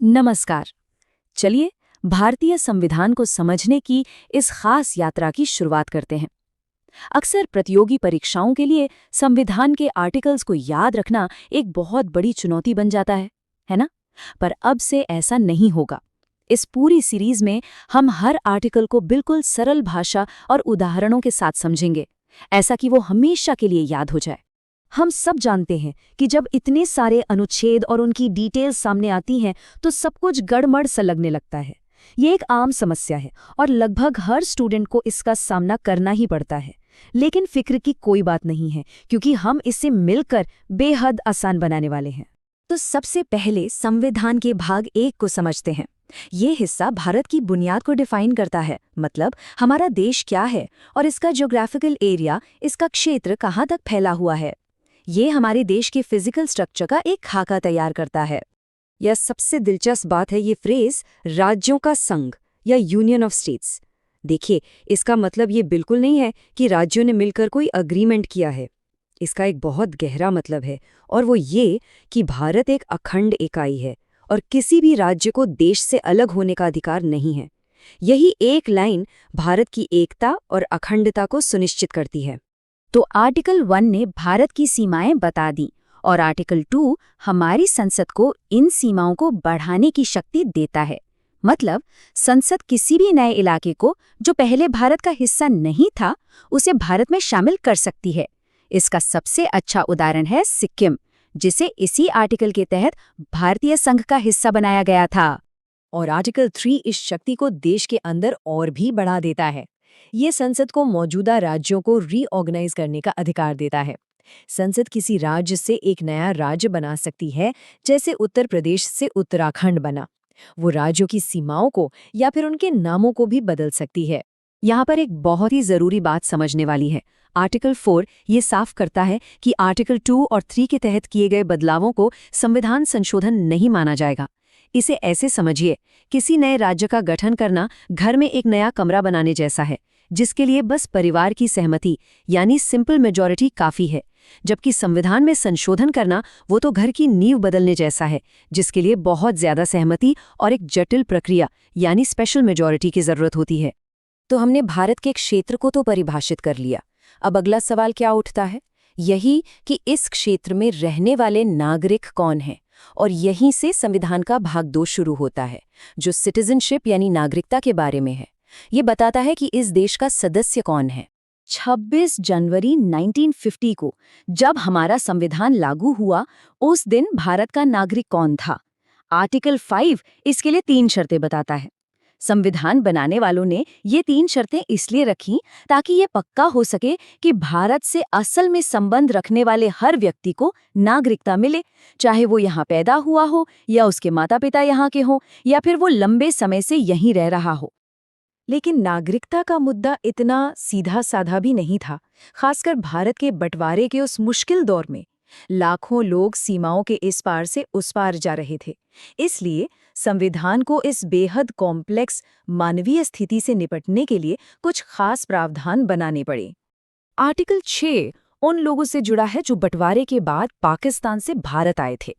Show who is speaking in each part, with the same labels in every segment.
Speaker 1: नमस्कार। चलिए भारतीय संविधान को समझने की इस खास यात्रा की शुरुआत करते हैं। अक्सर प्रतियोगी परीक्षाओं के लिए संविधान के आर्टिकल्स को याद रखना एक बहुत बड़ी चुनौती बन जाता है ना? पर अब से ऐसा नहीं होगा। इस पूरी सीरीज में हम हर आर्टिकल को बिल्कुल सरल भाषा और उदाहरणों के साथ समझेंगे, ऐसा कि वो हमेशा के लिए याद हो जाए। हम सब जानते हैं कि जब इतने सारे अनुच्छेद और उनकी डिटेल्स सामने आती हैं तो सब कुछ गड़बड़ सा लगने लगता है। ये एक आम समस्या है और लगभग हर स्टूडेंट को इसका सामना करना ही पड़ता है। लेकिन फिक्र की कोई बात नहीं है, क्योंकि हम इसे मिलकर बेहद आसान बनाने वाले हैं। तो सबसे पहले संविधान के भाग 1 को समझते हैं। ये हिस्सा भारत की बुनियाद को डिफाइन करता है, मतलब हमारा देश क्या है और इसका ज्योग्राफिकल एरिया, इसका क्षेत्र कहाँ तक फैला हुआ है। ये हमारे देश के फिजिकल स्ट्रक्चर का एक खाका तैयार करता है। यह सबसे दिलचस्प बात है, ये फ्रेज राज्यों का संघ या यूनियन ऑफ स्टेट्स। देखिए, इसका मतलब ये बिल्कुल नहीं है कि राज्यों ने मिलकर कोई अग्रीमेंट किया है। इसका एक बहुत गहरा मतलब है, और वो ये कि भारत एक अखंड इकाई है और किसी भी राज्य को देश से अलग होने का अधिकार नहीं है। यही एक लाइन भारत की एकता और अखंडता को सुनिश्चित करती है। तो आर्टिकल 1 ने भारत की सीमाएं बता दी और आर्टिकल 2 हमारी संसद को इन सीमाओं को बढ़ाने की शक्ति देता है। मतलब संसद किसी भी नए इलाके को जो पहले भारत का हिस्सा नहीं था, उसे भारत में शामिल कर सकती है। इसका सबसे अच्छा उदाहरण है सिक्किम, जिसे इसी आर्टिकल के तहत भारतीय संघ का हिस्सा बनाया गया था। और आर्टिकल 3 इस शक्ति को देश के अंदर और भी बढ़ा देता है। ये संसद को मौजूदा राज्यों को रीऑर्गेनाइज करने का अधिकार देता है। संसद किसी राज्य से एक नया राज्य बना सकती है, जैसे उत्तर प्रदेश से उत्तराखंड बना। वो राज्यों की सीमाओं को या फिर उनके नामों को भी बदल सकती है। यहाँ पर एक बहुत ही जरूरी बात समझने वाली है। आर्टिकल 4 ये साफ करता है कि आर्टिकल 2 और 3 के तहत किए गए बदलावों को संविधान संशोधन नहीं माना जाएगा। इसे ऐसे समझिए, किसी नए राज्य का गठन करना घर में एक नया कमरा बनाने जैसा है, जिसके लिए बस परिवार की सहमति यानी सिंपल मेजॉरिटी काफी है। जबकि संविधान में संशोधन करना वो तो घर की नींव बदलने जैसा है, जिसके लिए बहुत ज्यादा सहमति और एक जटिल प्रक्रिया यानी स्पेशल मेजॉरिटी की जरूरत होती है। तो हमने भारत के क्षेत्र को तो परिभाषित कर लिया। अब अगला सवाल क्या उठता है? यही कि इस क्षेत्र में रहने वाले नागरिक कौन हैं। और यहीं से संविधान का भाग 2 शुरू होता है, जो सिटीजनशिप यानी नागरिकता के बारे में है। ये बताता है कि इस देश का सदस्य कौन है। 26 जनवरी 1950 को जब हमारा संविधान लागू हुआ, उस दिन भारत का नागरिक कौन था? आर्टिकल 5 इसके लिए 3 शर्तें बताता है। संविधान बनाने वालों ने ये 3 शर्तें इसलिए रखीं ताकि ये पक्का हो सके कि भारत से असल में संबंध रखने वाले हर व्यक्ति को नागरिकता मिले, चाहे वो यहाँ पैदा हुआ हो या उसके माता पिता यहाँ के हों या फिर वो लंबे समय से यहीं रह रहा हो। लेकिन नागरिकता का मुद्दा इतना सीधा साधा भी नहीं था, खासकर भारत के बंटवारे के उस मुश्किल दौर में। लाखों लोग सीमाओं के इस पार से उस पार जा रहे थे। इसलिए संविधान को इस बेहद कॉम्प्लेक्स मानवीय स्थिति से निपटने के लिए कुछ खास प्रावधान बनाने पड़े। आर्टिकल 6 उन लोगों से जुड़ा है जो बंटवारे के बाद पाकिस्तान से भारत आए थे।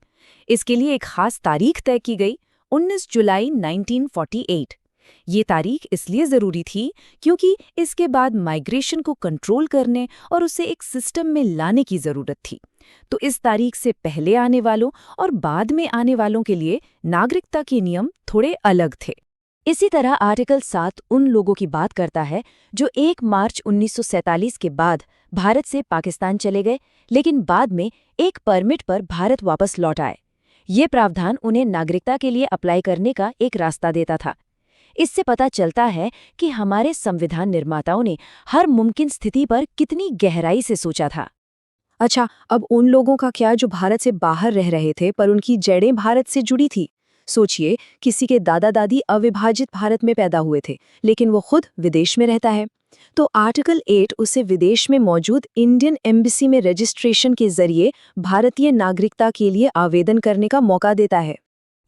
Speaker 1: इसके लिए एक खास तारीख तय की गई, 19 जुलाई 1948। ये तारीख इसलिए ज़रूरी थी क्योंकि इसके बाद माइग्रेशन को कंट्रोल करने और उसे एक सिस्टम में लाने की ज़रूरत थी। तो इस तारीख से पहले आने वालों और बाद में आने वालों के लिए नागरिकता के नियम थोड़े अलग थे। इसी तरह आर्टिकल 7 उन लोगों की बात करता है जो 1 मार्च 1947 के बाद भारत से पाकिस्तान चले गए, लेकिन बाद में एक परमिट पर भारत वापस लौट आए। ये प्रावधान उन्हें नागरिकता के लिए अप्लाई करने का एक रास्ता देता था। इससे पता चलता है कि हमारे संविधान निर्माताओं ने हर मुमकिन स्थिति पर कितनी गहराई से सोचा था। अच्छा, अब उन लोगों का क्या जो भारत से बाहर रह रहे थे पर उनकी जड़ें भारत से जुड़ी थी? सोचिए, किसी के दादा दादी अविभाजित भारत में पैदा हुए थे, लेकिन वो खुद विदेश में रहता है। तो आर्टिकल 8 उसे विदेश में मौजूद इंडियन एम्बेसी में रजिस्ट्रेशन के जरिए भारतीय नागरिकता के लिए आवेदन करने का मौका देता है।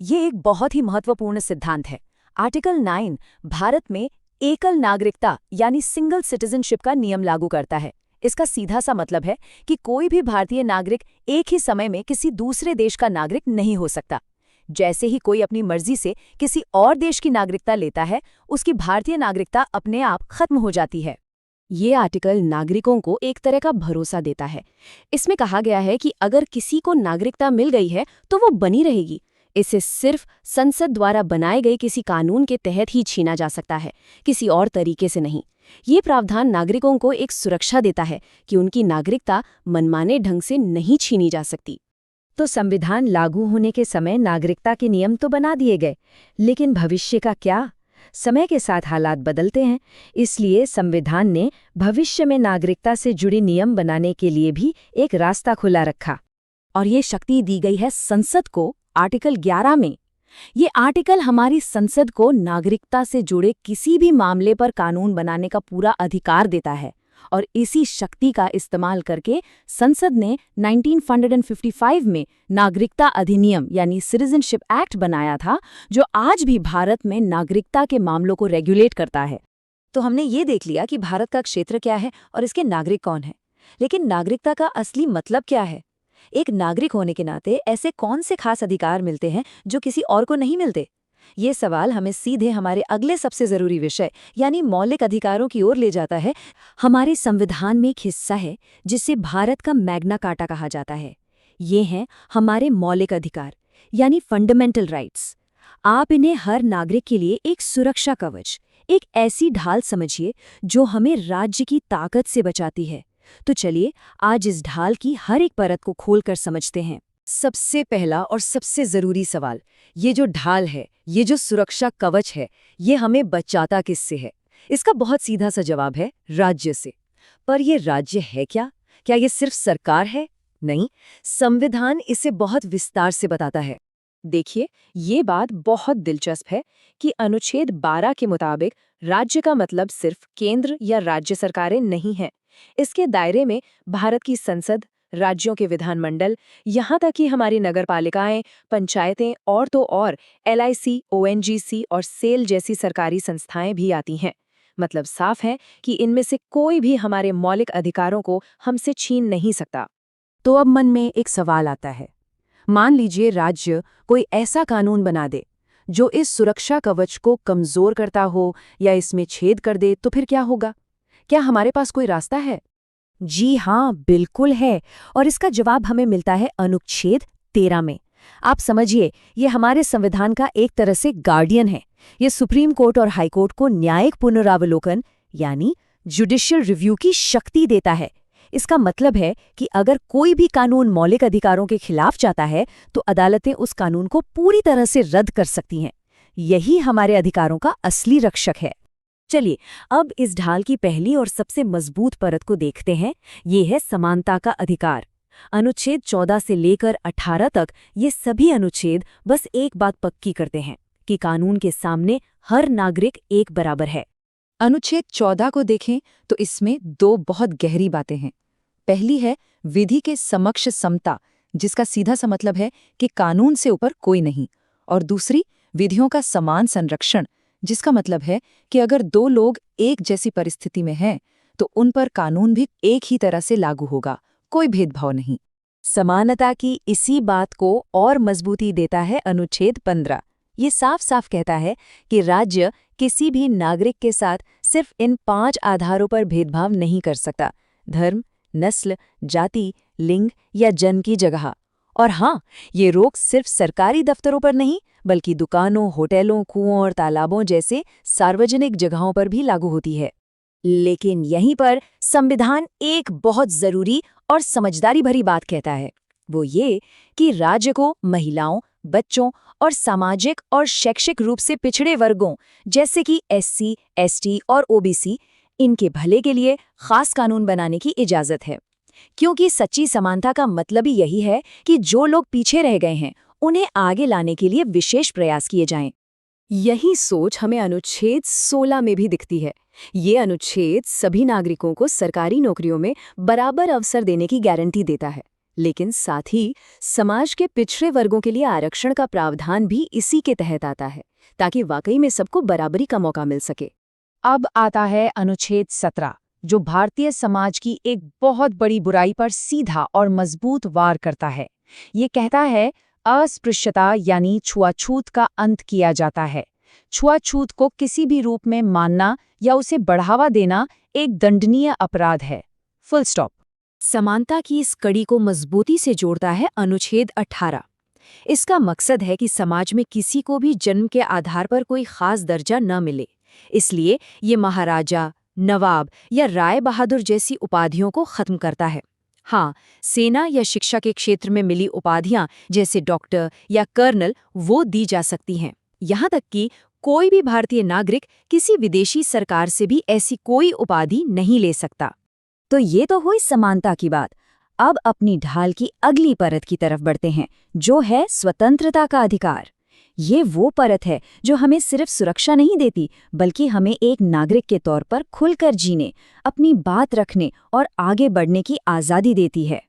Speaker 1: ये एक बहुत ही महत्वपूर्ण सिद्धांत है। आर्टिकल 9 भारत में एकल नागरिकता यानी सिंगल सिटीजनशिप का नियम लागू करता है। इसका सीधा सा मतलब है कि कोई भी भारतीय नागरिक एक ही समय में किसी दूसरे देश का नागरिक नहीं हो सकता। जैसे ही कोई अपनी मर्जी से किसी और देश की नागरिकता लेता है, उसकी भारतीय नागरिकता अपने आप खत्म हो जाती है। ये आर्टिकल नागरिकों को एक तरह का भरोसा देता है। इसमें कहा गया है कि अगर किसी को नागरिकता मिल गई है तो वो बनी रहेगी। इसे सिर्फ संसद द्वारा बनाए गए किसी कानून के तहत ही छीना जा सकता है, किसी और तरीके से नहीं। ये प्रावधान नागरिकों को एक सुरक्षा देता है कि उनकी नागरिकता मनमाने ढंग से नहीं छीनी जा सकती। तो संविधान लागू होने के समय नागरिकता के नियम तो बना दिए गए, लेकिन भविष्य का क्या? समय के साथ हालात बदलते हैं, इसलिए संविधान ने भविष्य में नागरिकता से जुड़े नियम बनाने के लिए भी एक रास्ता खुला रखा। और ये शक्ति दी गई है संसद को आर्टिकल 11 में। ये आर्टिकल हमारी संसद को नागरिकता से जुड़े किसी भी मामले पर कानून बनाने का पूरा अधिकार देता है। और इसी शक्ति का इस्तेमाल करके संसद ने 1955 में नागरिकता अधिनियम यानी सिटीजनशिप एक्ट बनाया था, जो आज भी भारत में नागरिकता के मामलों को रेगुलेट करता है। तो हमने ये देख लिया कि भारत का क्षेत्र क्या है और इसके नागरिक कौन है, लेकिन नागरिकता का असली मतलब क्या है? एक नागरिक होने के नाते ऐसे कौन से खास अधिकार मिलते हैं जो किसी और को नहीं मिलते? ये सवाल हमें सीधे हमारे अगले सबसे जरूरी विषय यानी मौलिक अधिकारों की ओर ले जाता है। हमारे संविधान में एक हिस्सा है जिसे भारत का मैग्ना कार्टा कहा जाता है। ये हैं हमारे मौलिक अधिकार यानी फंडामेंटल राइट्स। आप इन्हें हर नागरिक के लिए एक सुरक्षा कवच, एक ऐसी ढाल समझिए जो हमें राज्य की ताकत से बचाती है। तो चलिए आज इस ढाल की हर एक परत को खोलकर समझते हैं। सबसे पहला और सबसे जरूरी सवाल, ये जो ढाल है, ये जो सुरक्षा कवच है, ये हमें बचाता किससे है? इसका बहुत सीधा सा जवाब है राज्य से। पर ये राज्य है क्या? क्या ये सिर्फ सरकार है? नहीं, संविधान इसे बहुत विस्तार से बताता है। देखिए, ये बात बहुत दिलचस्प है कि अनुच्छेद 12 के मुताबिक राज्य का मतलब सिर्फ केंद्र या राज्य सरकारें नहीं है। इसके दायरे में भारत की संसद, राज्यों के विधानमंडल, यहाँ तक कि हमारी नगरपालिकाएं, पंचायतें और तो और LIC, ONGC और सेल जैसी सरकारी संस्थाएं भी आती हैं। मतलब साफ है कि इनमें से कोई भी हमारे मौलिक अधिकारों को हमसे छीन नहीं सकता। तो अब मन में एक सवाल आता है, मान लीजिए राज्य कोई ऐसा कानून बना दे जो इस सुरक्षा कवच को कमजोर करता हो या इसमें छेद कर दे, तो फिर क्या होगा? क्या हमारे पास कोई रास्ता है? जी हाँ, बिल्कुल है। और इसका जवाब हमें मिलता है अनुच्छेद 13 में। आप समझिए, ये हमारे संविधान का एक तरह से गार्डियन है। ये सुप्रीम कोर्ट और हाई कोर्ट को न्यायिक पुनरावलोकन यानी जुडिशियल रिव्यू की शक्ति देता है। इसका मतलब है कि अगर कोई भी कानून मौलिक अधिकारों के खिलाफ जाता है तो अदालतें उस कानून को पूरी तरह से रद्द कर सकती हैं। यही हमारे अधिकारों का असली रक्षक है। चलिए अब इस ढाल की पहली और सबसे मजबूत परत को देखते हैं। ये है समानता का अधिकार। अनुच्छेद 14 से लेकर 18 तक ये सभी अनुच्छेद बस एक बात पक्की करते हैं कि कानून के सामने हर नागरिक एक बराबर है। अनुच्छेद 14 को देखें तो इसमें दो बहुत गहरी बातें हैं। पहली है विधि के समक्ष समता, जिसका सीधा सा मतलब है कि कानून से ऊपर कोई नहीं, और दूसरी विधियों का समान संरक्षण, जिसका मतलब है कि अगर दो लोग एक जैसी परिस्थिति में हैं तो उन पर कानून भी एक ही तरह से लागू होगा, कोई भेदभाव नहीं। समानता की इसी बात को और मजबूती देता है अनुच्छेद 15। ये साफ साफ कहता है कि राज्य किसी भी नागरिक के साथ सिर्फ इन 5 आधारों पर भेदभाव नहीं कर सकता: धर्म, नस्ल, जाति, लिंग या जन्म की जगह। और हाँ, ये रोक सिर्फ सरकारी दफ्तरों पर नहीं बल्कि दुकानों, होटलों, कुओं और तालाबों जैसे सार्वजनिक जगहों पर भी लागू होती है। लेकिन यहीं पर संविधान एक बहुत जरूरी और समझदारी भरी बात कहता है। वो ये कि राज्य को महिलाओं, बच्चों और सामाजिक और शैक्षिक रूप से पिछड़े वर्गों जैसे कि SC, ST और OBC, इनके भले के लिए खास कानून बनाने की इजाजत है। क्योंकि सच्ची समानता का मतलब ही यही है कि जो लोग पीछे रह गए हैं उन्हें आगे लाने के लिए विशेष प्रयास किए जाएं। यही सोच हमें अनुच्छेद 16 में भी दिखती है। ये अनुच्छेद सभी नागरिकों को सरकारी नौकरियों में बराबर अवसर देने की गारंटी देता है, लेकिन साथ ही समाज के पिछड़े वर्गों के लिए आरक्षण का प्रावधान भी इसी के तहत आता है, ताकि वाकई में सबको बराबरी का मौका मिल सके। अब आता है अनुच्छेद 17, जो भारतीय समाज की एक बहुत बड़ी बुराई पर सीधा और मजबूत वार करता है। ये कहता है
Speaker 2: अस्पृश्यता यानी छुआछूत का अंत किया जाता है। छुआछूत को किसी भी रूप में मानना या उसे बढ़ावा देना एक दंडनीय अपराध है। Full stop.
Speaker 1: समानता की इस कड़ी को मजबूती से जोड़ता है अनुच्छेद 18। इसका मकसद है कि समाज में किसी को भी जन्म के आधार पर कोई खास दर्जा न मिले। इसलिए ये महाराजा, नवाब या राय बहादुर जैसी उपाधियों को खत्म करता है। हाँ, सेना या शिक्षा के क्षेत्र में मिली उपाधियां जैसे डॉक्टर या कर्नल वो दी जा सकती हैं। यहाँ तक कि कोई भी भारतीय नागरिक किसी विदेशी सरकार से भी ऐसी कोई उपाधि नहीं ले सकता। तो ये तो हुई समानता की बात। अब अपनी ढाल की अगली परत की तरफ बढ़ते हैं, जो है स्वतंत्रता का अधिकार। ये वो परत है जो हमें सिर्फ सुरक्षा नहीं देती, बल्कि हमें एक नागरिक के तौर पर खुलकर जीने, अपनी बात रखने और आगे बढ़ने की आज़ादी देती है।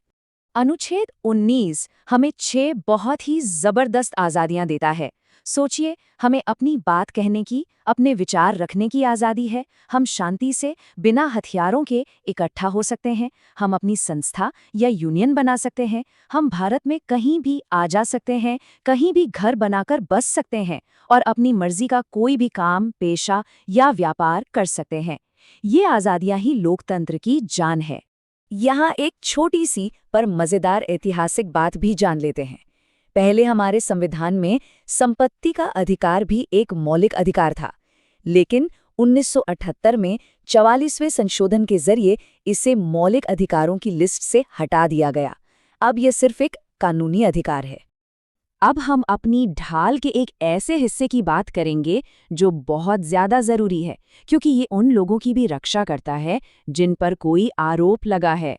Speaker 1: अनुच्छेद 19 हमें 6 बहुत ही जबरदस्त आज़ादियां देता है। सोचिए, हमें अपनी बात कहने की, अपने विचार रखने की आज़ादी है। हम शांति से बिना हथियारों के इकट्ठा हो सकते हैं। हम अपनी संस्था या यूनियन बना सकते हैं। हम भारत में कहीं भी आ जा सकते हैं, कहीं भी घर बनाकर बस सकते हैं और अपनी मर्जी का कोई भी काम, पेशा या व्यापार कर सकते हैं। ये आज़ादियां ही लोकतंत्र की जान है। यहाँ एक छोटी सी पर मज़ेदार ऐतिहासिक बात भी जान लेते हैं। पहले हमारे संविधान में संपत्ति का अधिकार भी एक मौलिक अधिकार था, लेकिन 1978 में 44वें संशोधन के जरिए इसे मौलिक अधिकारों की लिस्ट से हटा दिया गया। अब यह सिर्फ एक कानूनी अधिकार है। अब हम अपनी ढाल के एक ऐसे हिस्से की बात करेंगे जो बहुत ज्यादा जरूरी है, क्योंकि ये उन लोगों की भी रक्षा करता है जिन पर कोई आरोप लगा है।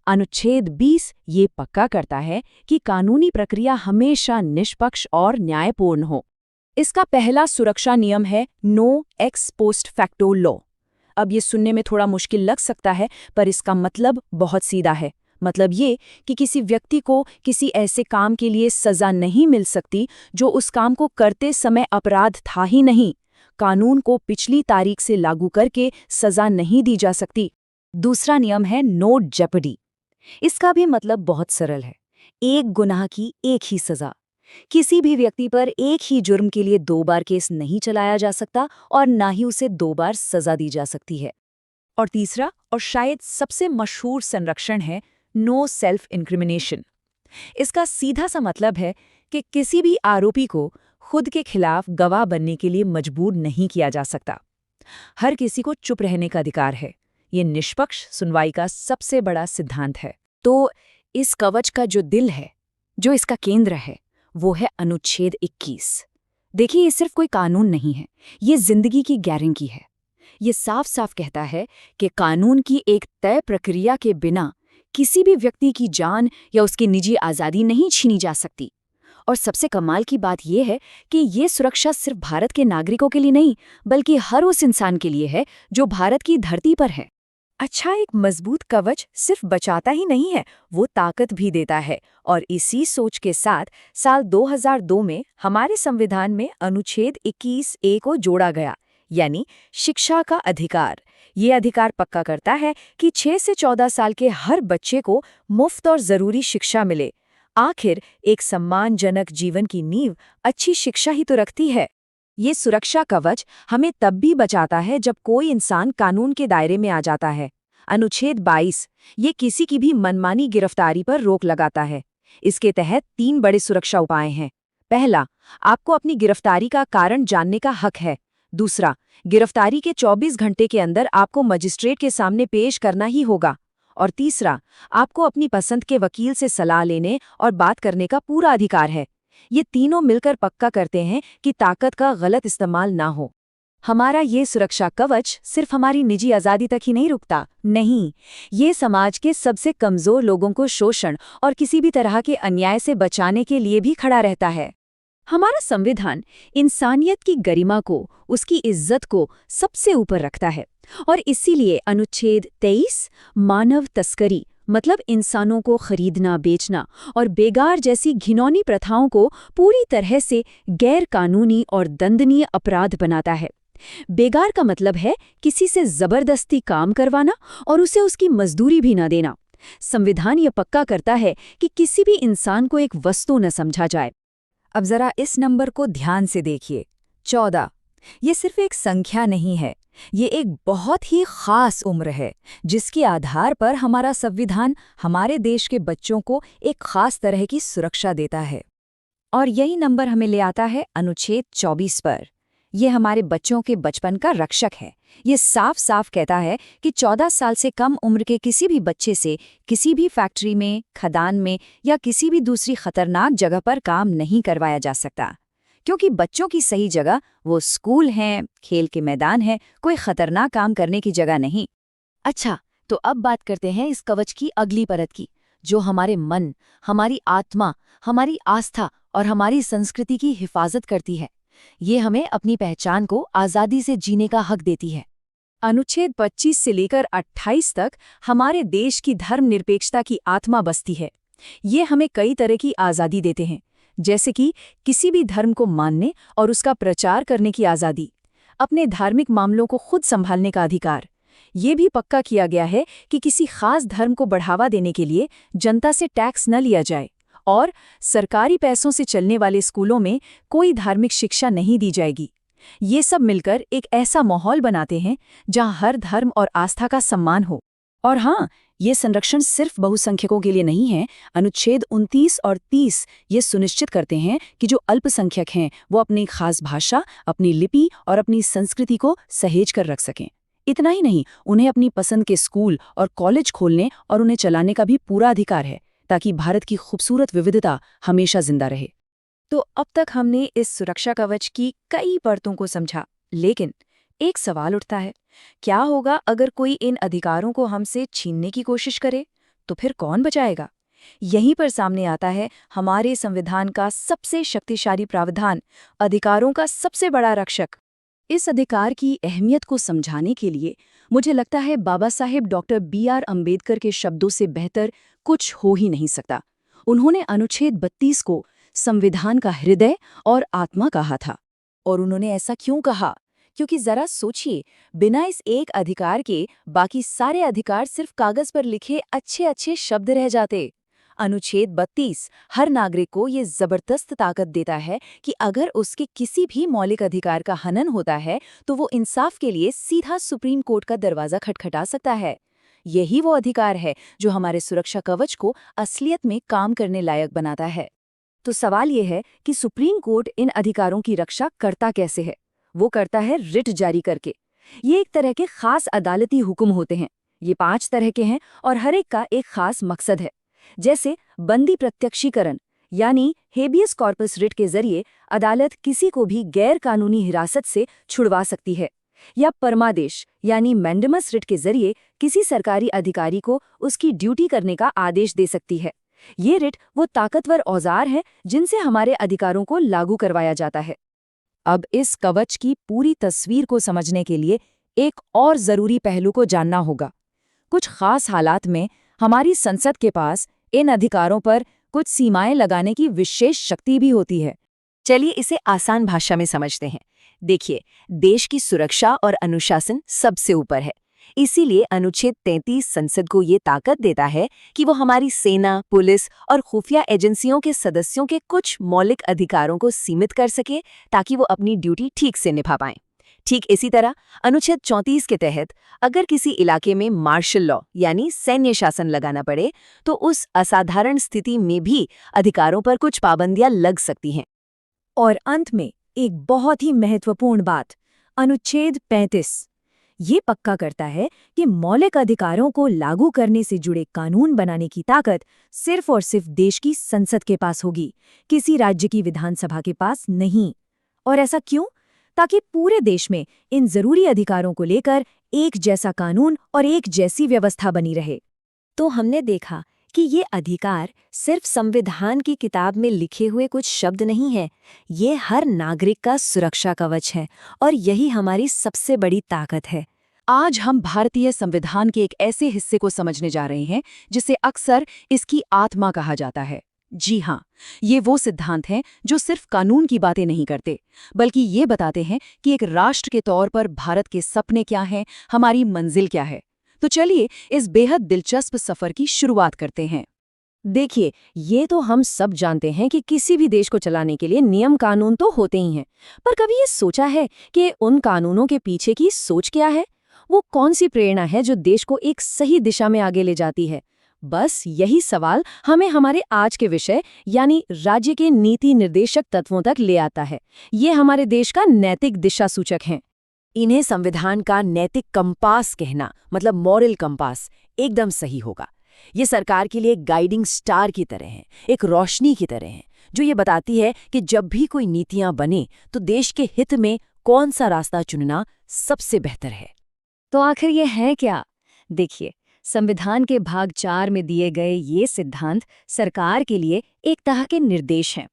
Speaker 1: अनुच्छेद 20 ये पक्का करता है कि कानूनी प्रक्रिया हमेशा निष्पक्ष और न्यायपूर्ण हो। इसका पहला सुरक्षा नियम है no ex post facto law. अब ये सुनने में थोड़ा मुश्किल लग सकता है, पर इसका मतलब बहुत सीधा है। मतलब ये कि किसी व्यक्ति को किसी ऐसे काम के लिए सजा नहीं मिल सकती जो उस काम को करते समय अपराध था ही नहीं। कानून को पिछली तारीख से लागू करके सजा नहीं दी जा सकती। दूसरा नियम है नो जेपडी। इसका भी मतलब बहुत सरल है, एक गुनाह की एक ही सजा। किसी भी व्यक्ति पर एक ही जुर्म के लिए 2 बार केस नहीं चलाया जा सकता और ना ही उसे 2 बार सजा दी जा सकती है। और तीसरा और शायद सबसे मशहूर संरक्षण है नो सेल्फ इंक्रिमिनेशन। इसका सीधा सा मतलब है कि किसी भी आरोपी को खुद के खिलाफ गवाह बनने के लिए मजबूर नहीं किया जा सकता। हर किसी को चुप रहने का अधिकार है। ये निष्पक्ष सुनवाई का सबसे बड़ा सिद्धांत है। तो इस कवच का जो दिल है, जो इसका केंद्र है, वो है अनुच्छेद 21। देखिए, ये सिर्फ कोई कानून नहीं है, ये जिंदगी की गारंटी है। ये साफ साफ कहता है कि कानून की एक तय प्रक्रिया के बिना किसी भी व्यक्ति की जान या उसकी निजी आज़ादी नहीं छीनी जा सकती। और सबसे कमाल की बात यह है कि ये सुरक्षा सिर्फ भारत के नागरिकों के लिए नहीं, बल्कि हर उस इंसान के लिए है जो भारत की धरती पर है। अच्छा, एक मजबूत कवच सिर्फ बचाता ही नहीं है, वो ताकत भी देता है। और इसी सोच के साथ साल 2002 में हमारे संविधान में अनुच्छेद 21A को जोड़ा गया, यानी शिक्षा का अधिकार। ये अधिकार पक्का करता है कि 6 से 14 साल के हर बच्चे को मुफ्त और ज़रूरी शिक्षा मिले। आखिर एक सम्मानजनक जीवन की नींव अच्छी शिक्षा ही तो रखती है। ये सुरक्षा कवच हमें तब भी बचाता है जब कोई इंसान कानून के दायरे में आ जाता है। अनुच्छेद 22 ये किसी की भी मनमानी गिरफ्तारी पर रोक लगाता है। इसके तहत 3 बड़े सुरक्षा उपाय हैं। पहला, आपको अपनी गिरफ्तारी का कारण जानने का हक है। दूसरा, गिरफ्तारी के 24 घंटे के अंदर आपको मजिस्ट्रेट के सामने पेश करना ही होगा। और तीसरा, आपको अपनी पसंद के वकील से सलाह लेने और बात करने का पूरा अधिकार है। ये तीनों मिलकर पक्का करते हैं कि ताकत का गलत इस्तेमाल ना हो। हमारा ये सुरक्षा कवच सिर्फ हमारी निजी आज़ादी तक ही नहीं रुकता, नहीं, ये समाज के सबसे कमज़ोर लोगों को शोषण और किसी भी तरह के अन्याय से बचाने के लिए भी खड़ा रहता है। हमारा संविधान इंसानियत की गरिमा को, उसकी इज्जत को सबसे ऊपर रखता है। और इसीलिए अनुच्छेद 23 मानव तस्करी मतलब इंसानों को खरीदना, बेचना और बेगार जैसी घिनौनी प्रथाओं को पूरी तरह से गैर कानूनी और दंडनीय अपराध बनाता है। बेगार का मतलब है किसी से जबरदस्ती काम करवाना और उसे उसकी मजदूरी भी न देना। संविधान यह पक्का करता है कि किसी भी इंसान को एक वस्तु न समझा जाए।
Speaker 2: अब जरा इस नंबर को ध्यान से देखिए, 14। ये सिर्फ एक संख्या नहीं है, ये एक बहुत ही खास उम्र है जिसके आधार पर हमारा संविधान हमारे देश के बच्चों को एक खास तरह की सुरक्षा देता है। और यही नंबर हमें ले आता है अनुच्छेद 24 पर। यह हमारे बच्चों के बचपन का रक्षक है। ये साफ साफ कहता है कि 14 साल से कम उम्र के किसी भी बच्चे से किसी भी फैक्ट्री में, खदान में या किसी भी दूसरी खतरनाक जगह पर काम नहीं करवाया जा सकता, क्योंकि बच्चों की सही जगह वो स्कूल हैं, खेल के मैदान है, कोई खतरनाक काम करने की जगह नहीं।
Speaker 1: अच्छा, तो अब बात करते हैं इस कवच की अगली परत की, जो हमारे मन, हमारी आत्मा, हमारी आस्था और हमारी संस्कृति की हिफाजत करती है। ये हमें अपनी पहचान को आज़ादी से जीने का हक देती है।
Speaker 2: अनुच्छेद 25 से लेकर 28 तक हमारे देश की धर्मनिरपेक्षता की आत्मा बसती है। ये हमें कई तरह की आज़ादी देते हैं, जैसे कि किसी भी धर्म को मानने और उसका प्रचार करने की आज़ादी, अपने धार्मिक मामलों को खुद संभालने का अधिकार। ये भी पक्का किया गया है कि किसी खास धर्म को बढ़ावा देने के लिए जनता से टैक्स न लिया जाए और सरकारी पैसों से चलने वाले स्कूलों में कोई धार्मिक शिक्षा नहीं दी जाएगी। ये सब मिलकर एक ऐसा माहौल बनाते हैं जहां हर धर्म और आस्था का सम्मान हो। और हाँ, ये संरक्षण सिर्फ बहुसंख्यकों के लिए नहीं है। अनुच्छेद 29 और 30 ये सुनिश्चित करते हैं कि जो अल्पसंख्यक हैं वो अपनी खास भाषा, अपनी लिपि और अपनी संस्कृति को सहेज कर रख सकें। इतना ही नहीं, उन्हें अपनी पसंद के स्कूल और कॉलेज खोलने और उन्हें चलाने का भी पूरा अधिकार है, ताकि भारत की खूबसूरत विविधता हमेशा जिंदा रहे। तो अब तक हमने इस सुरक्षा कवच की कई परतों को समझा, लेकिन एक सवाल उठता है, क्या होगा अगर कोई इन अधिकारों को हमसे छीनने की कोशिश करे? तो फिर कौन बचाएगा? यहीं पर सामने आता है हमारे संविधान का सबसे शक्तिशाली प्रावधान, अधिकारों का सबसे बड़ा रक्षक। इस अधिकार की अहमियत को समझाने के लिए मुझे लगता है बाबा साहेब डॉक्टर BR अम्बेडकर के शब्दों से बेहतर कुछ हो ही नहीं सकता। उन्होंने अनुच्छेद 32 को संविधान का हृदय और आत्मा कहा था। और उन्होंने ऐसा क्यों कहा? क्योंकि जरा सोचिए, बिना इस एक अधिकार के बाकी सारे अधिकार सिर्फ कागज पर लिखे अच्छे अच्छे शब्द रह जाते। अनुच्छेद 32 हर नागरिक को ये जबरदस्त ताकत देता है कि अगर उसके किसी भी मौलिक अधिकार का हनन होता है तो वो इंसाफ के लिए सीधा सुप्रीम कोर्ट का दरवाजा खटखटा सकता है। यही वो अधिकार है जो हमारे सुरक्षा कवच को असलियत में काम करने लायक बनाता है। तो सवाल ये है कि सुप्रीम कोर्ट इन अधिकारों की रक्षा करता कैसे है? वो करता है रिट जारी करके। ये एक तरह के खास अदालती हुक्म होते हैं। ये 5 तरह के हैं और हर एक का एक खास मकसद है। जैसे बंदी प्रत्यक्षीकरण यानी हेबियस कॉर्पस रिट के जरिए अदालत किसी को भी गैर कानूनी हिरासत से छुड़वा सकती है, या परमादेश यानी मैंडेमस रिट के जरिए किसी सरकारी अधिकारी को उसकी ड्यूटी करने का आदेश दे सकती है। ये रिट वो ताकतवर औजार हैं जिनसे हमारे अधिकारों को लागू करवाया जाता है। अब इस कवच की पूरी तस्वीर को समझने के लिए एक और जरूरी पहलू को जानना होगा। कुछ खास हालात में हमारी संसद के पास इन अधिकारों पर कुछ सीमाएं लगाने की विशेष शक्ति भी होती है। चलिए इसे आसान भाषा में समझते हैं। देखिए, देश की सुरक्षा और अनुशासन सबसे ऊपर है। इसीलिए अनुच्छेद 33 संसद को ये ताकत देता है कि वो हमारी सेना, पुलिस और खुफिया एजेंसियों के सदस्यों के कुछ मौलिक अधिकारों को सीमित कर सके ताकि वो अपनी ड्यूटी ठीक से निभा पाएं। ठीक इसी तरह अनुच्छेद 34 के तहत अगर किसी इलाके में मार्शल लॉ यानी सैन्य शासन लगाना पड़े तो उस असाधारण स्थिति में भी अधिकारों पर कुछ पाबंदियां लग सकती हैं। और अंत में एक बहुत ही महत्वपूर्ण बात, अनुच्छेद 35 ये पक्का करता है कि मौलिक अधिकारों को लागू करने से जुड़े कानून बनाने की ताकत सिर्फ और सिर्फ देश की संसद के पास होगी, किसी राज्य की विधानसभा के पास नहीं। और ऐसा क्यों? ताकि पूरे देश में इन जरूरी अधिकारों को लेकर एक जैसा कानून और एक जैसी व्यवस्था बनी रहे। तो हमने देखा कि ये अधिकार सिर्फ संविधान की किताब में लिखे हुए कुछ शब्द नहीं है, ये हर नागरिक का सुरक्षा कवच है और यही हमारी सबसे बड़ी ताकत है। आज हम भारतीय संविधान के एक ऐसे हिस्से को समझने जा रहे हैं जिसे अक्सर इसकी आत्मा कहा जाता है। जी हाँ, ये वो सिद्धांत हैं जो सिर्फ कानून की बातें नहीं करते, बल्कि ये बताते हैं कि एक राष्ट्र के तौर पर भारत के सपने क्या हैं, हमारी मंजिल क्या है। तो चलिए इस बेहद दिलचस्प सफर की शुरुआत करते हैं।
Speaker 1: देखिए, ये तो हम सब जानते हैं कि किसी भी देश को चलाने के लिए नियम कानून तो होते ही हैं, पर कभी ये सोचा है कि उन कानूनों के पीछे की सोच क्या है? वो कौन सी प्रेरणा है जो देश को एक सही दिशा में आगे ले जाती है? बस यही सवाल हमें हमारे आज के विषय यानी राज्य के नीति निर्देशक तत्वों तक ले आता है। ये हमारे देश का नैतिक दिशा सूचक हैं। इन्हें संविधान का नैतिक कंपास कहना, मतलब मॉरल कंपास, एकदम सही होगा। ये सरकार के लिए एक गाइडिंग स्टार की तरह है, एक रोशनी की तरह है, जो ये बताती है कि जब भी कोई नीतियां बने तो देश के हित में कौन सा रास्ता चुनना सबसे बेहतर है।
Speaker 2: तो आखिर ये है क्या? देखिए, संविधान के भाग 4 में दिए गए ये सिद्धांत सरकार के लिए एक तरह के निर्देश हैं।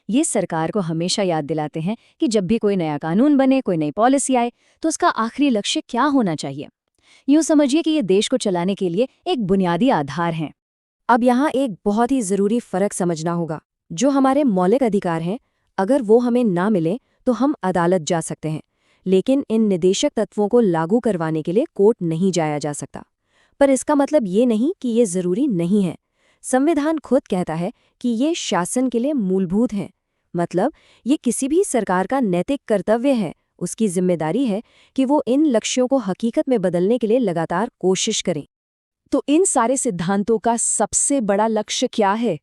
Speaker 2: ये सरकार को हमेशा याद दिलाते हैं कि जब भी कोई नया कानून बने, कोई नई पॉलिसी आए, तो उसका आखिरी लक्ष्य क्या होना चाहिए। यूँ समझिए कि ये देश को चलाने के लिए एक बुनियादी आधार हैं।
Speaker 1: अब यहाँ एक बहुत ही ज़रूरी फ़र्क समझना होगा। जो हमारे मौलिक अधिकार हैं, अगर वो हमें ना मिले तो हम अदालत जा सकते हैं, लेकिन इन निदेशक तत्वों को लागू करवाने के लिए कोर्ट नहीं जाया जा सकता। पर इसका मतलब ये नहीं कि ये ज़रूरी नहीं है। संविधान खुद कहता है कि ये शासन के लिए मूलभूत हैं। मतलब ये किसी भी सरकार का नैतिक कर्तव्य है, उसकी जिम्मेदारी है कि वो इन लक्ष्यों को हकीकत में बदलने के लिए लगातार कोशिश करें।
Speaker 2: तो इन सारे सिद्धांतों का सबसे बड़ा लक्ष्य क्या है?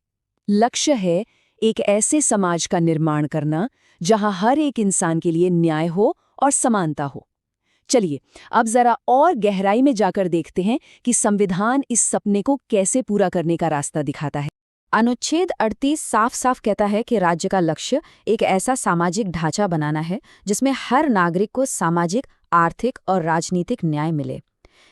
Speaker 2: लक्ष्य है एक ऐसे समाज का निर्माण करना जहां हर एक इंसान के लिए न्याय हो और समानता हो। चलिए अब जरा और गहराई में जाकर देखते हैं कि संविधान इस सपने को कैसे पूरा करने का रास्ता दिखाता है।
Speaker 1: अनुच्छेद 38 साफ साफ कहता है कि राज्य का लक्ष्य एक ऐसा सामाजिक ढांचा बनाना है जिसमें हर नागरिक को सामाजिक, आर्थिक और राजनीतिक न्याय मिले।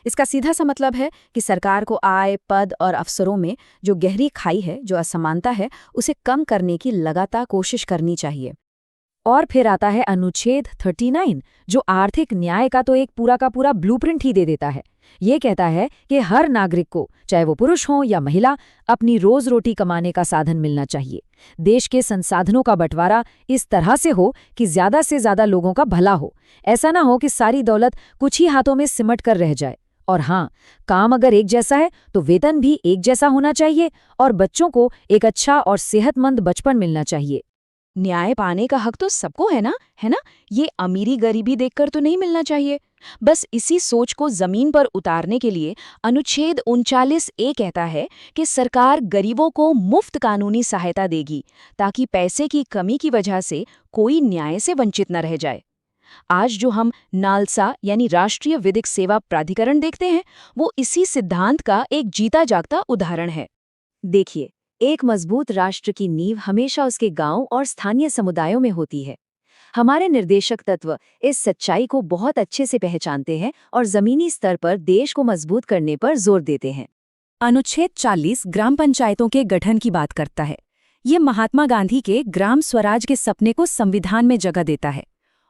Speaker 1: इसका सीधा सा मतलब है कि सरकार को आय, पद और अवसरों में जो गहरी खाई है, जो असमानता है, उसे कम करने की लगातार कोशिश करनी चाहिए। और फिर आता है अनुच्छेद 39, जो आर्थिक न्याय का तो एक पूरा का पूरा ब्लूप्रिंट ही दे देता है। ये कहता है कि हर नागरिक को, चाहे वो पुरुष हो या महिला, अपनी रोज रोटी कमाने का साधन मिलना चाहिए। देश के संसाधनों का बंटवारा इस तरह से हो कि ज्यादा से ज्यादा लोगों का भला हो। ऐसा ना हो कि सारी दौलत कुछ ही हाथों में सिमट कर रह जाए। और हाँ, काम अगर एक जैसा है तो वेतन भी एक जैसा होना चाहिए और बच्चों को एक अच्छा और सेहतमंद बचपन मिलना चाहिए।
Speaker 2: न्याय पाने का हक तो सबको है ना? ये अमीरी गरीबी देखकर तो नहीं मिलना चाहिए। बस इसी सोच को जमीन पर उतारने के लिए अनुच्छेद 39A कहता है कि सरकार गरीबों को मुफ्त कानूनी सहायता देगी ताकि पैसे की कमी की वजह से कोई न्याय से वंचित न रह जाए। आज जो हम नालसा यानी राष्ट्रीय विधिक सेवा प्राधिकरण देखते हैं, वो इसी सिद्धांत का एक जीता जागता उदाहरण है।
Speaker 1: देखिए, एक मजबूत राष्ट्र की नींव हमेशा उसके गांव और स्थानीय समुदायों में होती है। हमारे निर्देशक तत्व इस सच्चाई को बहुत अच्छे से पहचानते हैं और जमीनी स्तर पर देश को मजबूत करने पर जोर देते हैं।
Speaker 2: अनुच्छेद 40 ग्राम पंचायतों के गठन की बात करता है। ये महात्मा गांधी के ग्राम स्वराज के सपने को संविधान में जगह देता है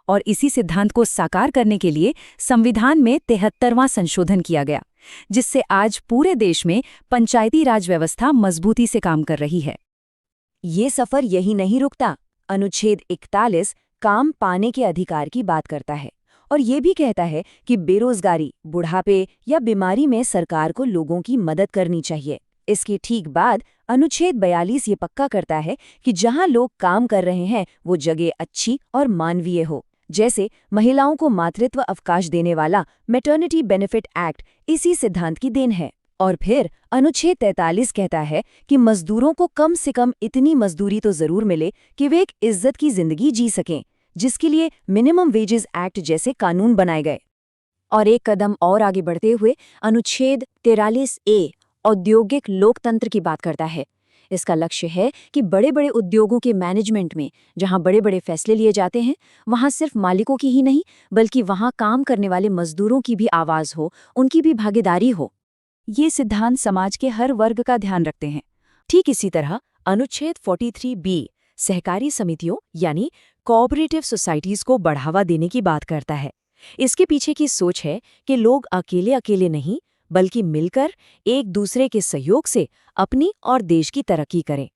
Speaker 2: और इसी सिद्धांत को साकार करने के लिए संविधान में 73वां संशोधन किया गया, जिससे आज पूरे देश में पंचायती राज व्यवस्था मजबूती से काम कर रही है।
Speaker 1: ये सफर यही नहीं रुकता। अनुच्छेद 41 काम पाने के अधिकार की बात करता है और ये भी कहता है कि बेरोजगारी, बुढ़ापे या बीमारी में सरकार को लोगों की मदद करनी चाहिए। इसके ठीक बाद अनुच्छेद 42 ये पक्का करता है कि जहां लोग काम कर रहे हैं वो जगह अच्छी और मानवीय हो। जैसे महिलाओं को मातृत्व अवकाश देने वाला मैटरनिटी बेनिफिट एक्ट इसी सिद्धांत की देन है। और फिर अनुच्छेद 43 कहता है कि मजदूरों को कम से कम इतनी मजदूरी तो जरूर मिले कि वे एक इज्जत की जिंदगी जी सकें, जिसके लिए मिनिमम वेजेस एक्ट जैसे कानून बनाए गए। और एक कदम और आगे बढ़ते हुए अनुच्छेद 43A औद्योगिक लोकतंत्र की बात करता है। इसका लक्ष्य है कि बड़े बड़े उद्योगों के मैनेजमेंट में जहां बड़े बड़े फैसले लिए जाते हैं, वहां सिर्फ मालिकों की ही नहीं बल्कि वहां काम करने वाले मजदूरों की भी आवाज हो, उनकी भी भागीदारी हो।
Speaker 2: ये सिद्धांत समाज के हर वर्ग का ध्यान रखते हैं।
Speaker 1: ठीक इसी तरह अनुच्छेद 43B सहकारी समितियों यानी कोऑपरेटिव सोसाइटीज को बढ़ावा देने की बात करता है। इसके पीछे की सोच है कि लोग अकेले अकेले नहीं बल्कि मिलकर एक दूसरे के सहयोग से अपनी और देश की तरक्की करें।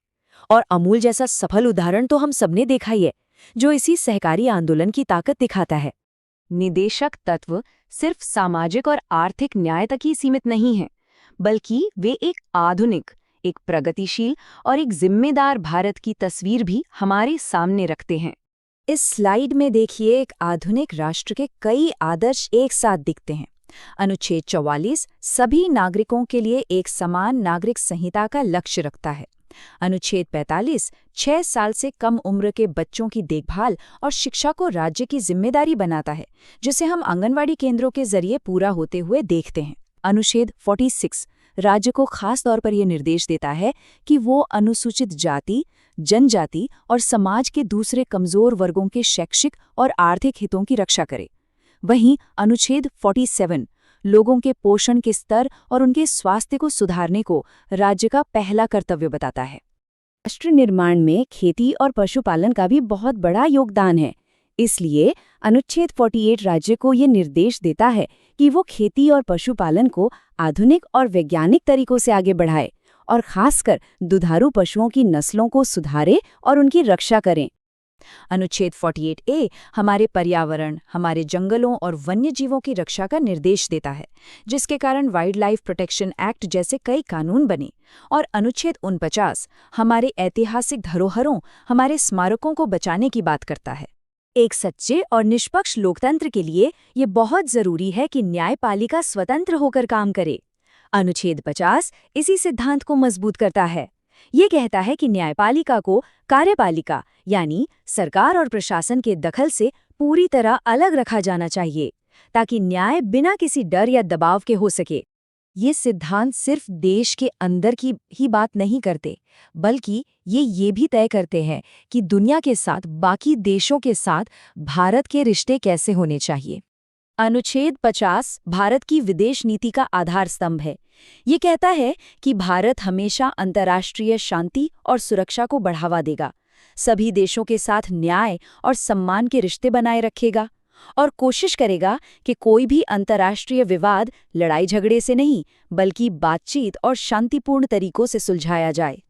Speaker 1: और अमूल जैसा सफल उदाहरण तो हम सबने देखा ही है, जो इसी सहकारी आंदोलन की ताकत दिखाता है।
Speaker 2: निदेशक तत्व सिर्फ सामाजिक और आर्थिक न्याय तक ही सीमित नहीं हैं, बल्कि वे एक आधुनिक, एक प्रगतिशील और एक जिम्मेदार भारत की तस्वीर भी हमारे सामने रखते हैं।
Speaker 1: इस स्लाइड में देखिए, एक आधुनिक राष्ट्र के कई आदर्श एक साथ दिखते हैं। अनुच्छेद 44 सभी नागरिकों के लिए एक समान नागरिक संहिता का लक्ष्य रखता है। अनुच्छेद 45 6 साल से कम उम्र के बच्चों की देखभाल और शिक्षा को राज्य की जिम्मेदारी बनाता है, जिसे हम आंगनवाड़ी केंद्रों के जरिए पूरा होते हुए देखते हैं। अनुच्छेद 46 राज्य को खास तौर पर यह निर्देश देता है कि वो अनुसूचित जाति, जनजाति और समाज के दूसरे कमजोर वर्गों के शैक्षिक और आर्थिक हितों की रक्षा करे। वहीं अनुच्छेद 47 लोगों के पोषण के स्तर और उनके स्वास्थ्य को सुधारने को राज्य का पहला कर्तव्य बताता है। राष्ट्र निर्माण में खेती और पशुपालन का भी बहुत बड़ा योगदान है। इसलिए अनुच्छेद 48 राज्य को ये निर्देश देता है कि वो खेती और पशुपालन को आधुनिक और वैज्ञानिक तरीकों से आगे बढ़ाए और खासकर दुधारू पशुओं की नस्लों को सुधारे और उनकी रक्षा करें। अनुच्छेद 48A हमारे पर्यावरण, हमारे जंगलों और वन्य जीवों की रक्षा का निर्देश देता है, जिसके कारण वाइल्ड लाइफ प्रोटेक्शन एक्ट जैसे कई कानून बने। और अनुच्छेद 49 हमारे ऐतिहासिक धरोहरों, हमारे स्मारकों को बचाने की बात करता है। एक सच्चे और निष्पक्ष लोकतंत्र के लिए ये बहुत जरूरी है कि न्यायपालिका स्वतंत्र होकर काम करे। अनुच्छेद 50 इसी सिद्धांत को मजबूत करता है। ये कहता है कि न्यायपालिका को कार्यपालिका यानी सरकार और प्रशासन के दखल से पूरी तरह अलग रखा जाना चाहिए, ताकि न्याय बिना किसी डर या दबाव के हो सके। ये सिद्धांत सिर्फ देश के अंदर की ही बात नहीं करते, बल्कि ये भी तय करते हैं कि दुनिया के साथ, बाकी देशों के साथ भारत के रिश्ते कैसे होने चाहिए। अनुच्छेद 50 भारत की विदेश नीति का आधार स्तंभ है। ये कहता है कि भारत हमेशा अंतर्राष्ट्रीय शांति और सुरक्षा को बढ़ावा देगा, सभी देशों के साथ न्याय और सम्मान के रिश्ते बनाए रखेगा और कोशिश करेगा कि कोई भी अंतर्राष्ट्रीय विवाद लड़ाई झगड़े से नहीं, बल्कि बातचीत और शांतिपूर्ण तरीकों से सुलझाया जाए।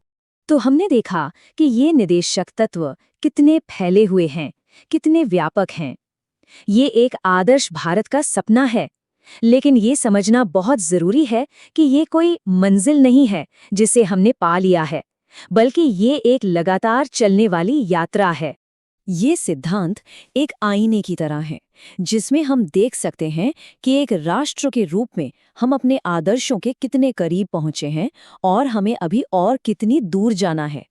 Speaker 2: तो हमने देखा कि ये निदेशक तत्व कितने फैले हुए हैं, कितने व्यापक हैं। ये एक आदर्श भारत का सपना है, लेकिन ये समझना बहुत जरूरी है कि ये कोई मंजिल नहीं है जिसे हमने पा लिया है, बल्कि ये एक लगातार चलने वाली यात्रा है।
Speaker 1: ये सिद्धांत एक आईने की तरह है, जिसमें हम देख सकते हैं कि एक राष्ट्र के रूप में हम अपने आदर्शों के कितने करीब पहुंचे हैं और हमें अभी और कितनी दूर जाना है।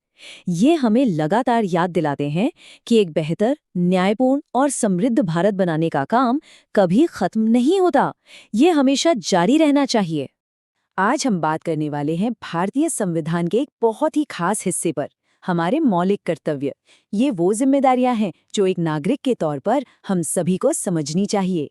Speaker 1: ये हमें लगातार याद दिलाते हैं कि एक बेहतर, न्यायपूर्ण और समृद्ध भारत बनाने का काम कभी खत्म नहीं होता। ये हमेशा जारी रहना चाहिए। आज हम बात करने वाले हैं भारतीय संविधान के एक बहुत ही खास हिस्से पर, हमारे मौलिक कर्तव्य। ये वो जिम्मेदारियां हैं जो एक नागरिक के तौर पर हम सभी को समझनी चाहिए।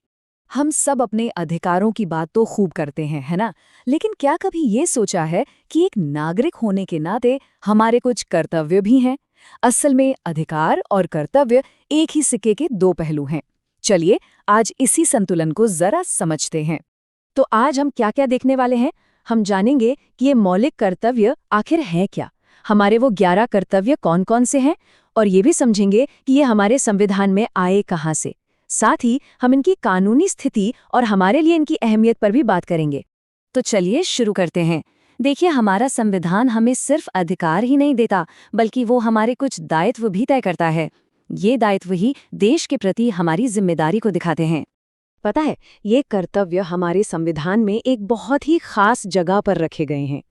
Speaker 1: हम सब अपने अधिकारों की बात तो खूब करते हैं, है ना? लेकिन क्या कभी ये सोचा है कि एक नागरिक होने के नाते हमारे कुछ कर्तव्य भी हैं? असल में अधिकार और कर्तव्य एक ही सिक्के के दो पहलू हैं। चलिए आज इसी संतुलन को जरा समझते हैं। तो आज हम क्या-क्या देखने वाले हैं? हम जानेंगे कि ये मौलिक कर्तव्य आखिर है क्या, हमारे वो 11 कर्तव्य कौन-कौन से हैं, और ये भी समझेंगे कि ये हमारे संविधान में आए कहाँ से। साथ ही हम इनकी कानूनी स्थिति और हमारे लिए इनकी अहमियत पर भी बात करेंगे। तो चलिए शुरू करते हैं। देखिए, हमारा संविधान हमें सिर्फ अधिकार ही नहीं देता, बल्कि वो हमारे कुछ दायित्व भी तय करता है। ये दायित्व ही देश के प्रति हमारी जिम्मेदारी को दिखाते हैं। पता है, ये कर्तव्य हमारे संविधान में एक बहुत ही खास जगह पर रखे गए हैं।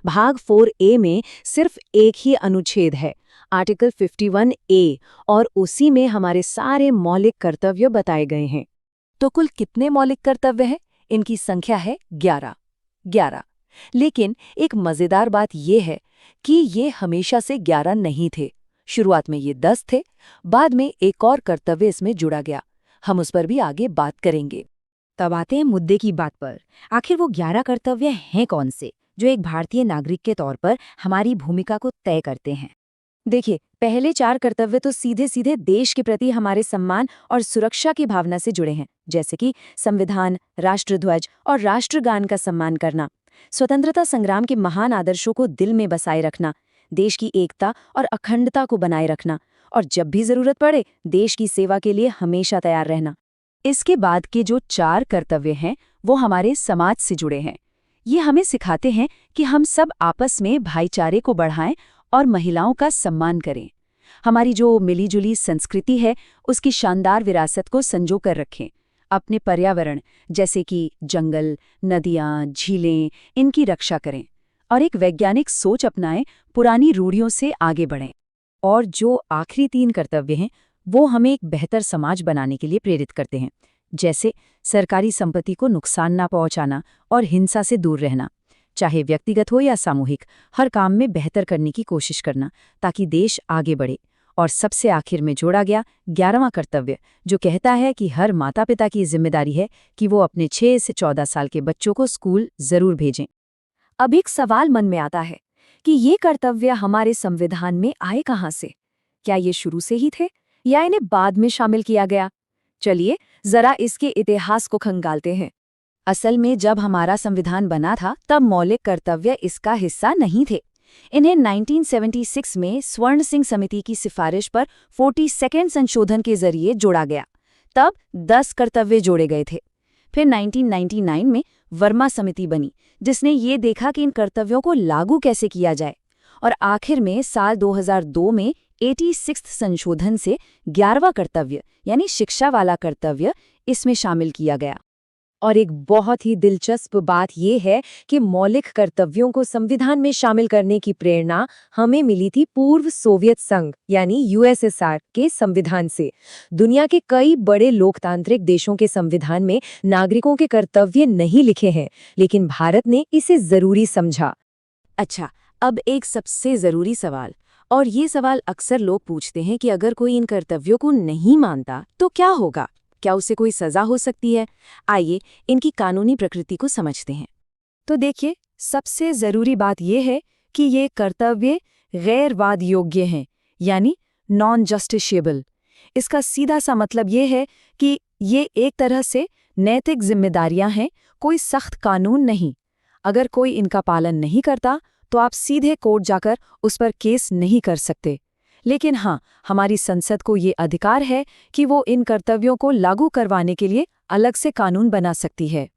Speaker 1: भाग 4A में सिर्फ एक ही अनुच्छेद है, आर्टिकल 51A, और उसी में हमारे सारे मौलिक कर्तव्य बताए गए हैं। तो कुल कितने मौलिक कर्तव्य हैं? इनकी संख्या है 11। लेकिन एक मजेदार बात यह है कि ये हमेशा से 11 नहीं थे। शुरुआत में ये 10 थे, बाद में एक और कर्तव्य इसमें जुड़ा गया। हम उस पर भी आगे बात करेंगे। तब आते हैं मुद्दे की बात पर। आखिर वो 11 कर्तव्य हैं कौन से, जो एक भारतीय नागरिक के तौर पर हमारी भूमिका को तय करते हैं? देखिए, पहले 4 कर्तव्य तो सीधे सीधे देश के प्रति हमारे सम्मान और सुरक्षा की भावना से जुड़े हैं, जैसे कि संविधान, राष्ट्रध्वज और राष्ट्रगान का सम्मान करना, स्वतंत्रता संग्राम के महान आदर्शों को दिल में बसाए रखना, देश की एकता और अखंडता को बनाए रखना, और जब भी जरूरत पड़े देश की सेवा के लिए हमेशा तैयार रहना।
Speaker 2: इसके बाद के जो 4 कर्तव्य हैं वो हमारे समाज से जुड़े हैं। ये हमें सिखाते हैं कि हम सब आपस में भाईचारे को बढ़ाएं और महिलाओं का सम्मान करें। हमारी जो मिलीजुली संस्कृति है उसकी शानदार विरासत को संजो कर रखें। अपने पर्यावरण जैसे कि जंगल, नदियाँ, झीलें, इनकी रक्षा करें और एक वैज्ञानिक सोच अपनाएं, पुरानी रूढ़ियों से आगे बढ़ें। और जो आखिरी 3 कर्तव्य हैं वो हमें एक बेहतर समाज बनाने के लिए प्रेरित करते हैं, जैसे सरकारी संपत्ति को नुकसान ना पहुंचाना और हिंसा से दूर रहना। चाहे व्यक्तिगत हो या सामूहिक, हर काम में बेहतर करने की कोशिश करना ताकि देश आगे बढ़े। और सबसे आखिर में जोड़ा गया 11वां कर्तव्य, जो कहता है कि हर माता पिता की जिम्मेदारी है कि वो अपने 6 से 14 साल के बच्चों को स्कूल जरूर भेजें।
Speaker 1: अब एक सवाल मन में आता है कि ये कर्तव्य हमारे संविधान में आए कहाँ से? क्या ये शुरू से ही थे या इन्हें बाद में शामिल किया गया? चलिए जरा इसके इतिहास को खंगालते हैं।
Speaker 2: असल में जब हमारा संविधान बना था तब मौलिक कर्तव्य इसका हिस्सा नहीं थे। इन्हें 1976 में स्वर्ण सिंह समिति की सिफारिश पर 42वें संशोधन के जरिए जोड़ा गया। तब 10 कर्तव्य जोड़े गए थे। फिर 1999 में वर्मा समिति बनी, जिसने ये देखा कि इन कर्तव्यों को लागू कैसे किया जाए। और आखिर में साल 2002 में 86 संशोधन से 11वां कर्तव्य यानी शिक्षा वाला कर्तव्य इसमें शामिल किया गया। और एक बहुत ही दिलचस्प बात यह है कि मौलिक कर्तव्यों को संविधान में शामिल करने की प्रेरणा हमें मिली थी पूर्व सोवियत संघ यानी यूएसएसआर के संविधान से। दुनिया के कई बड़े लोकतांत्रिक देशों के संविधान में नागरिकों के कर्तव्य नहीं लिखे हैं, लेकिन भारत ने इसे जरूरी समझा।
Speaker 1: अच्छा, अब एक सबसे जरूरी सवाल, और ये सवाल अक्सर लोग पूछते हैं कि अगर कोई इन कर्तव्यों को नहीं मानता तो क्या होगा? क्या उसे कोई सजा हो सकती है? आइए इनकी कानूनी प्रकृति को समझते हैं। तो देखिए, सबसे जरूरी बात यह है कि ये कर्तव्य गैर वाद योग्य हैं, यानी नॉन जस्टिशिएबल। इसका सीधा सा मतलब ये है कि ये एक तरह से नैतिक जिम्मेदारियां हैं, कोई सख्त कानून नहीं। अगर कोई इनका पालन नहीं करता तो आप सीधे कोर्ट जाकर उस पर केस नहीं कर सकते। लेकिन हाँ, हमारी संसद को ये अधिकार है कि वो इन कर्तव्यों को लागू करवाने के लिए अलग से कानून बना सकती है।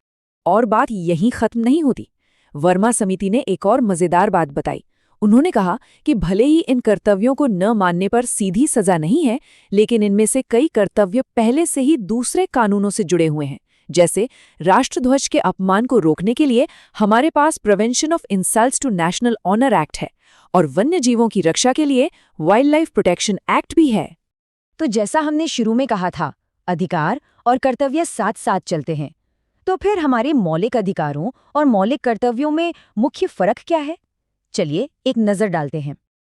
Speaker 1: और बात यहीं खत्म नहीं होती। वर्मा समिति ने एक और मजेदार बात बताई। उन्होंने कहा कि भले ही इन कर्तव्यों को न मानने पर सीधी सजा नहीं है, लेकिन इनमें से कई कर्तव्य पहले से ही दूसरे कानूनों से जुड़े हुए हैं। जैसे राष्ट्रध्वज के अपमान को रोकने के लिए हमारे पास prevention of insults to national honour act है, और वन्य जीवों की रक्षा के लिए वाइल्ड लाइफ प्रोटेक्शन एक्ट भी है।
Speaker 2: तो जैसा हमने शुरू में कहा था, अधिकार और कर्तव्य साथ साथ चलते हैं। तो फिर हमारे मौलिक अधिकारों और मौलिक कर्तव्यों में मुख्य फर्क क्या है? चलिए एक नजर डालते हैं।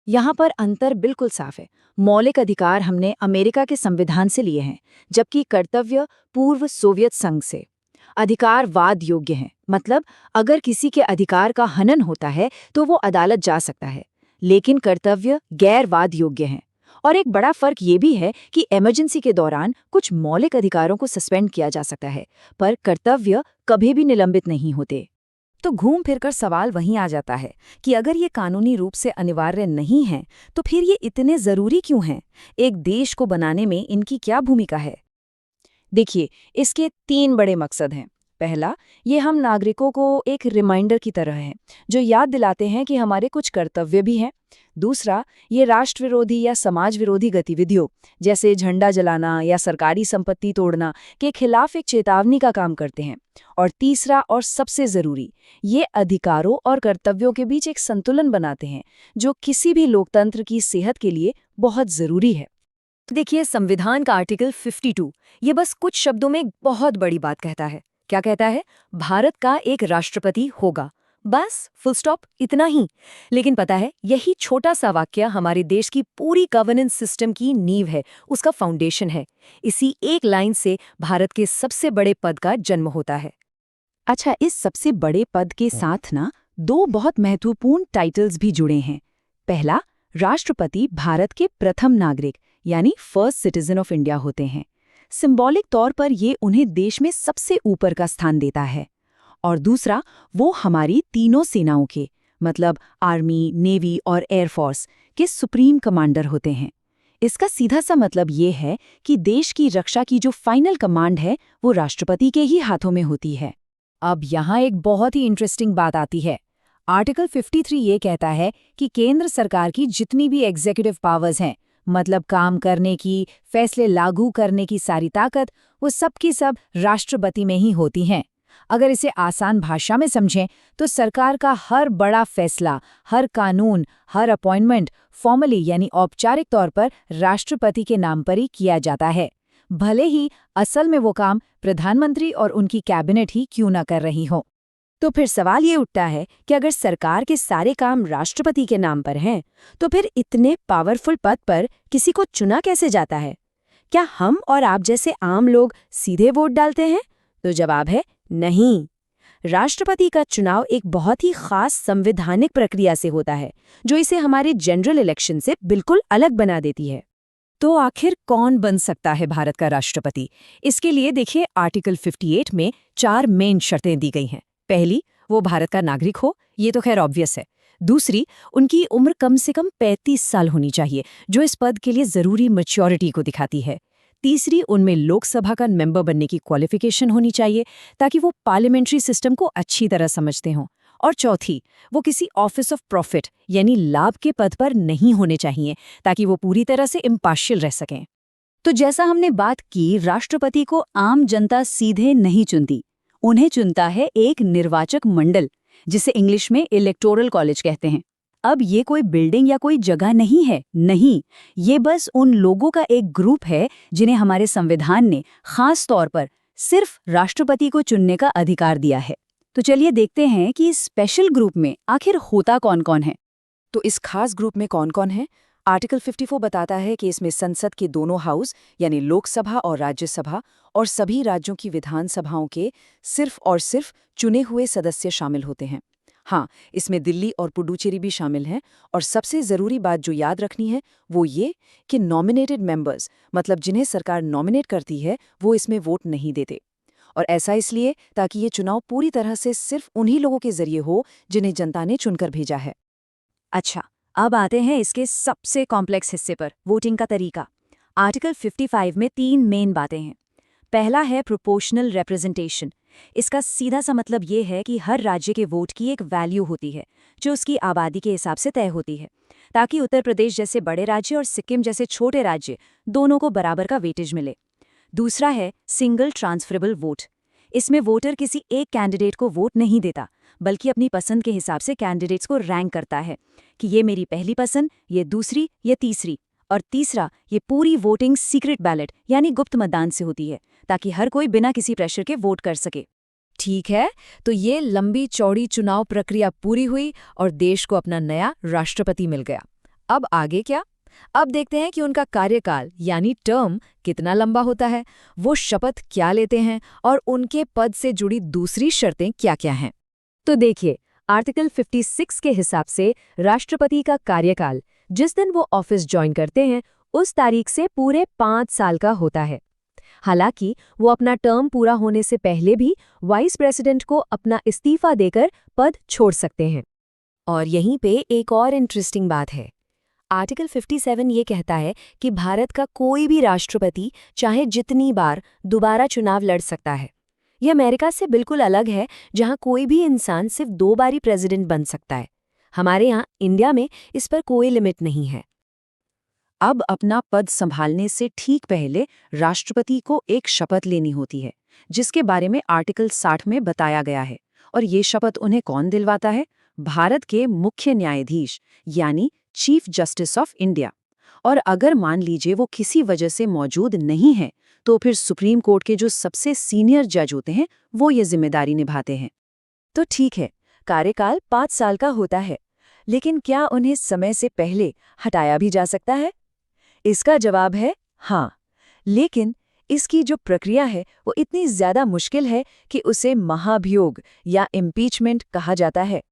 Speaker 2: यहाँ पर अंतर बिल्कुल साफ है। मौलिक अधिकार हमने अमेरिका के संविधान से लिए हैं, जबकि कर्तव्य पूर्व सोवियत संघ से। अधिकार वाद योग्य हैं, मतलब अगर किसी के अधिकार का हनन होता है तो वो अदालत जा सकता है, लेकिन कर्तव्य गैर वाद योग्य हैं। और एक बड़ा फर्क ये भी है कि इमरजेंसी के दौरान कुछ मौलिक अधिकारों को सस्पेंड किया जा सकता है, पर कर्तव्य कभी भी निलंबित नहीं होते।
Speaker 1: तो घूम फिरकर सवाल वहीं आ जाता है कि अगर ये कानूनी रूप से अनिवार्य नहीं है तो फिर ये इतने जरूरी क्यों हैं? एक देश को बनाने में इनकी क्या भूमिका है? देखिए, इसके 3 बड़े मकसद हैं। पहला, ये हम नागरिकों को एक रिमाइंडर की तरह है, जो याद दिलाते हैं कि हमारे कुछ कर्तव्य भी हैं। दूसरा, ये राष्ट्र विरोधी या समाज विरोधी गतिविधियों जैसे झंडा जलाना या सरकारी संपत्ति तोड़ना के खिलाफ एक चेतावनी का काम करते हैं। और तीसरा और सबसे जरूरी, ये अधिकारों और कर्तव्यों के बीच एक संतुलन बनाते हैं, जो किसी भी लोकतंत्र की सेहत के लिए बहुत जरूरी है। देखिए, संविधान का आर्टिकल 52 ये बस कुछ शब्दों में बहुत बड़ी बात कहता है। क्या कहता है? भारत का एक राष्ट्रपति होगा, बस, फुल स्टॉप, इतना ही। लेकिन पता है, यही छोटा सा वाक्य हमारे देश की पूरी गवर्नेंस सिस्टम की नींव है, उसका फाउंडेशन है। इसी एक लाइन से भारत के सबसे बड़े पद का जन्म होता है।
Speaker 2: अच्छा, इस सबसे बड़े पद के साथ ना 2 बहुत महत्वपूर्ण टाइटल्स भी जुड़े हैं। पहला, राष्ट्रपति भारत के प्रथम नागरिक यानी फर्स्ट सिटीजन ऑफ इंडिया होते हैं। सिंबॉलिक तौर पर ये उन्हें देश में सबसे ऊपर का स्थान देता है। और दूसरा, वो हमारी तीनों सेनाओं के, मतलब आर्मी, नेवी और एयरफोर्स के सुप्रीम कमांडर होते हैं। इसका सीधा सा मतलब ये है कि देश की रक्षा की जो फाइनल कमांड है वो राष्ट्रपति के ही हाथों में होती है। अब यहाँ एक बहुत ही इंटरेस्टिंग बात आती है। आर्टिकल 53 ये कहता है कि केंद्र सरकार की जितनी भी एग्जीक्यूटिव पावर्स हैं, मतलब काम करने की, फैसले लागू करने की सारी ताकत, वो सब की सब राष्ट्रपति में ही होती हैं। अगर इसे आसान भाषा में समझें तो सरकार का हर बड़ा फैसला, हर कानून, हर अपॉइंटमेंट फॉर्मली यानी औपचारिक तौर पर राष्ट्रपति के नाम पर ही किया जाता है, भले ही असल में वो काम प्रधानमंत्री और उनकी कैबिनेट ही क्यों न कर रही हो। तो फिर सवाल ये उठता है कि अगर सरकार के सारे काम राष्ट्रपति के नाम पर हैं, तो फिर इतने पावरफुल पद पर किसी को चुना कैसे जाता है? क्या हम और आप जैसे आम लोग सीधे वोट डालते हैं? तो जवाब है नहीं। राष्ट्रपति का चुनाव एक बहुत ही खास संवैधानिक प्रक्रिया से होता है, जो इसे हमारे जनरल इलेक्शन से बिल्कुल अलग बना देती है। तो आखिर कौन बन सकता है भारत का राष्ट्रपति? इसके लिए देखिए, आर्टिकल 58 में 4 मेन शर्तें दी गई हैं। पहली, वो भारत का नागरिक हो, ये तो खैर ऑब्वियस है। दूसरी, उनकी उम्र कम से कम 35 साल होनी चाहिए, जो इस पद के लिए जरूरी मैच्योरिटी को दिखाती है। तीसरी, उनमें लोकसभा का मेंबर बनने की क्वालिफिकेशन होनी चाहिए, ताकि वो पार्लियामेंट्री सिस्टम को अच्छी तरह समझते हों। और चौथी, वो किसी ऑफिस ऑफ प्रॉफिट यानी लाभ के पद पर नहीं होने चाहिए, ताकि वो पूरी तरह से इम्पार्शियल रह सकें। तो जैसा हमने बात की, राष्ट्रपति को आम जनता सीधे नहीं चुनती, उन्हें चुनता है एक निर्वाचक मंडल, जिसे इंग्लिश में इलेक्टोरल कॉलेज कहते हैं। अब ये कोई बिल्डिंग या कोई जगह नहीं है, नहीं, ये बस उन लोगों का एक ग्रुप है जिन्हें हमारे संविधान ने खास तौर पर सिर्फ राष्ट्रपति को चुनने का अधिकार दिया है। तो चलिए देखते हैं कि इस स्पेशल ग्रुप में आखिर होता कौन-कौन है। तो इस खास ग्रुप में कौन-कौन है? आर्टिकल 54 बताता है कि इसमें संसद के दोनों हाउस यानी लोकसभा और राज्यसभा और सभी राज्यों की विधानसभाओं के सिर्फ और सिर्फ चुने हुए सदस्य शामिल होते हैं। हाँ, इसमें दिल्ली और पुडुचेरी भी शामिल हैं। और सबसे ज़रूरी बात जो याद रखनी है वो ये कि नॉमिनेटेड मेंबर्स, मतलब जिन्हें सरकार नॉमिनेट करती है, वो इसमें वोट नहीं देते। और ऐसा इसलिए ताकि ये चुनाव पूरी तरह से सिर्फ उन्हीं लोगों के जरिए हो जिन्हें जनता ने चुनकर भेजा है। अच्छा, अब आते हैं इसके सबसे कॉम्प्लेक्स हिस्से पर, वोटिंग का तरीका। आर्टिकल 55 में 3 मेन बातें हैं। पहला है प्रोपोर्शनल रिप्रेजेंटेशन। इसका सीधा सा मतलब ये है कि हर राज्य के वोट की एक वैल्यू होती है, जो उसकी आबादी के हिसाब से तय होती है, ताकि उत्तर प्रदेश जैसे बड़े राज्य और सिक्किम जैसे छोटे राज्य दोनों को बराबर का वेटेज मिले। दूसरा है सिंगल ट्रांसफरेबल वोट। इसमें वोटर किसी एक कैंडिडेट को वोट नहीं देता, बल्कि अपनी पसंद के हिसाब से कैंडिडेट्स को रैंक करता है कि ये मेरी पहली पसंद, ये दूसरी, ये तीसरी। और तीसरा, ये पूरी वोटिंग सीक्रेट बैलेट यानी गुप्त मतदान से होती है, ताकि हर कोई बिना किसी प्रेशर के वोट कर सके। ठीक है, तो ये लंबी चौड़ी चुनाव प्रक्रिया पूरी हुई और देश को अपना नया राष्ट्रपति मिल गया। अब आगे क्या? अब देखते हैं कि उनका कार्यकाल यानी टर्म कितना लंबा होता है, वो शपथ क्या लेते हैं और उनके पद से जुड़ी दूसरी शर्तें क्या-क्या हैं। तो देखिए, आर्टिकल 56 के हिसाब से राष्ट्रपति का कार्यकाल जिस दिन वो ऑफिस ज्वाइन करते हैं, उस तारीख से पूरे 5 साल का होता है। हालांकि वो अपना टर्म पूरा होने से पहले भी वाइस प्रेसिडेंट को अपना इस्तीफा देकर पद छोड़ सकते हैं। और यहीं पे एक और इंटरेस्टिंग बात है। आर्टिकल 57 ये कहता है कि भारत का कोई भी राष्ट्रपति चाहे जितनी बार दोबारा चुनाव लड़ सकता है। यह अमेरिका से बिल्कुल अलग है, जहां कोई भी इंसान सिर्फ 2 बार ही प्रेसिडेंट बन सकता है। हमारे यहाँ इंडिया में इस पर कोई लिमिट नहीं है। अब अपना पद संभालने से ठीक पहले राष्ट्रपति को एक शपथ लेनी होती है, जिसके बारे में आर्टिकल 60 में बताया गया है। और ये शपथ उन्हें कौन दिलवाता है? भारत के मुख्य न्यायाधीश यानी चीफ जस्टिस ऑफ इंडिया। और अगर मान लीजिए वो किसी वजह से मौजूद नहीं है, तो फिर सुप्रीम कोर्ट के जो सबसे सीनियर जज होते हैं वो ये जिम्मेदारी निभाते हैं। तो ठीक है, कार्यकाल 5 साल का होता है, लेकिन क्या उन्हें समय से पहले हटाया भी जा सकता है? इसका जवाब है हाँ, लेकिन इसकी जो प्रक्रिया है वो इतनी ज्यादा मुश्किल है कि उसे महाभियोग या इम्पीचमेंट कहा जाता है।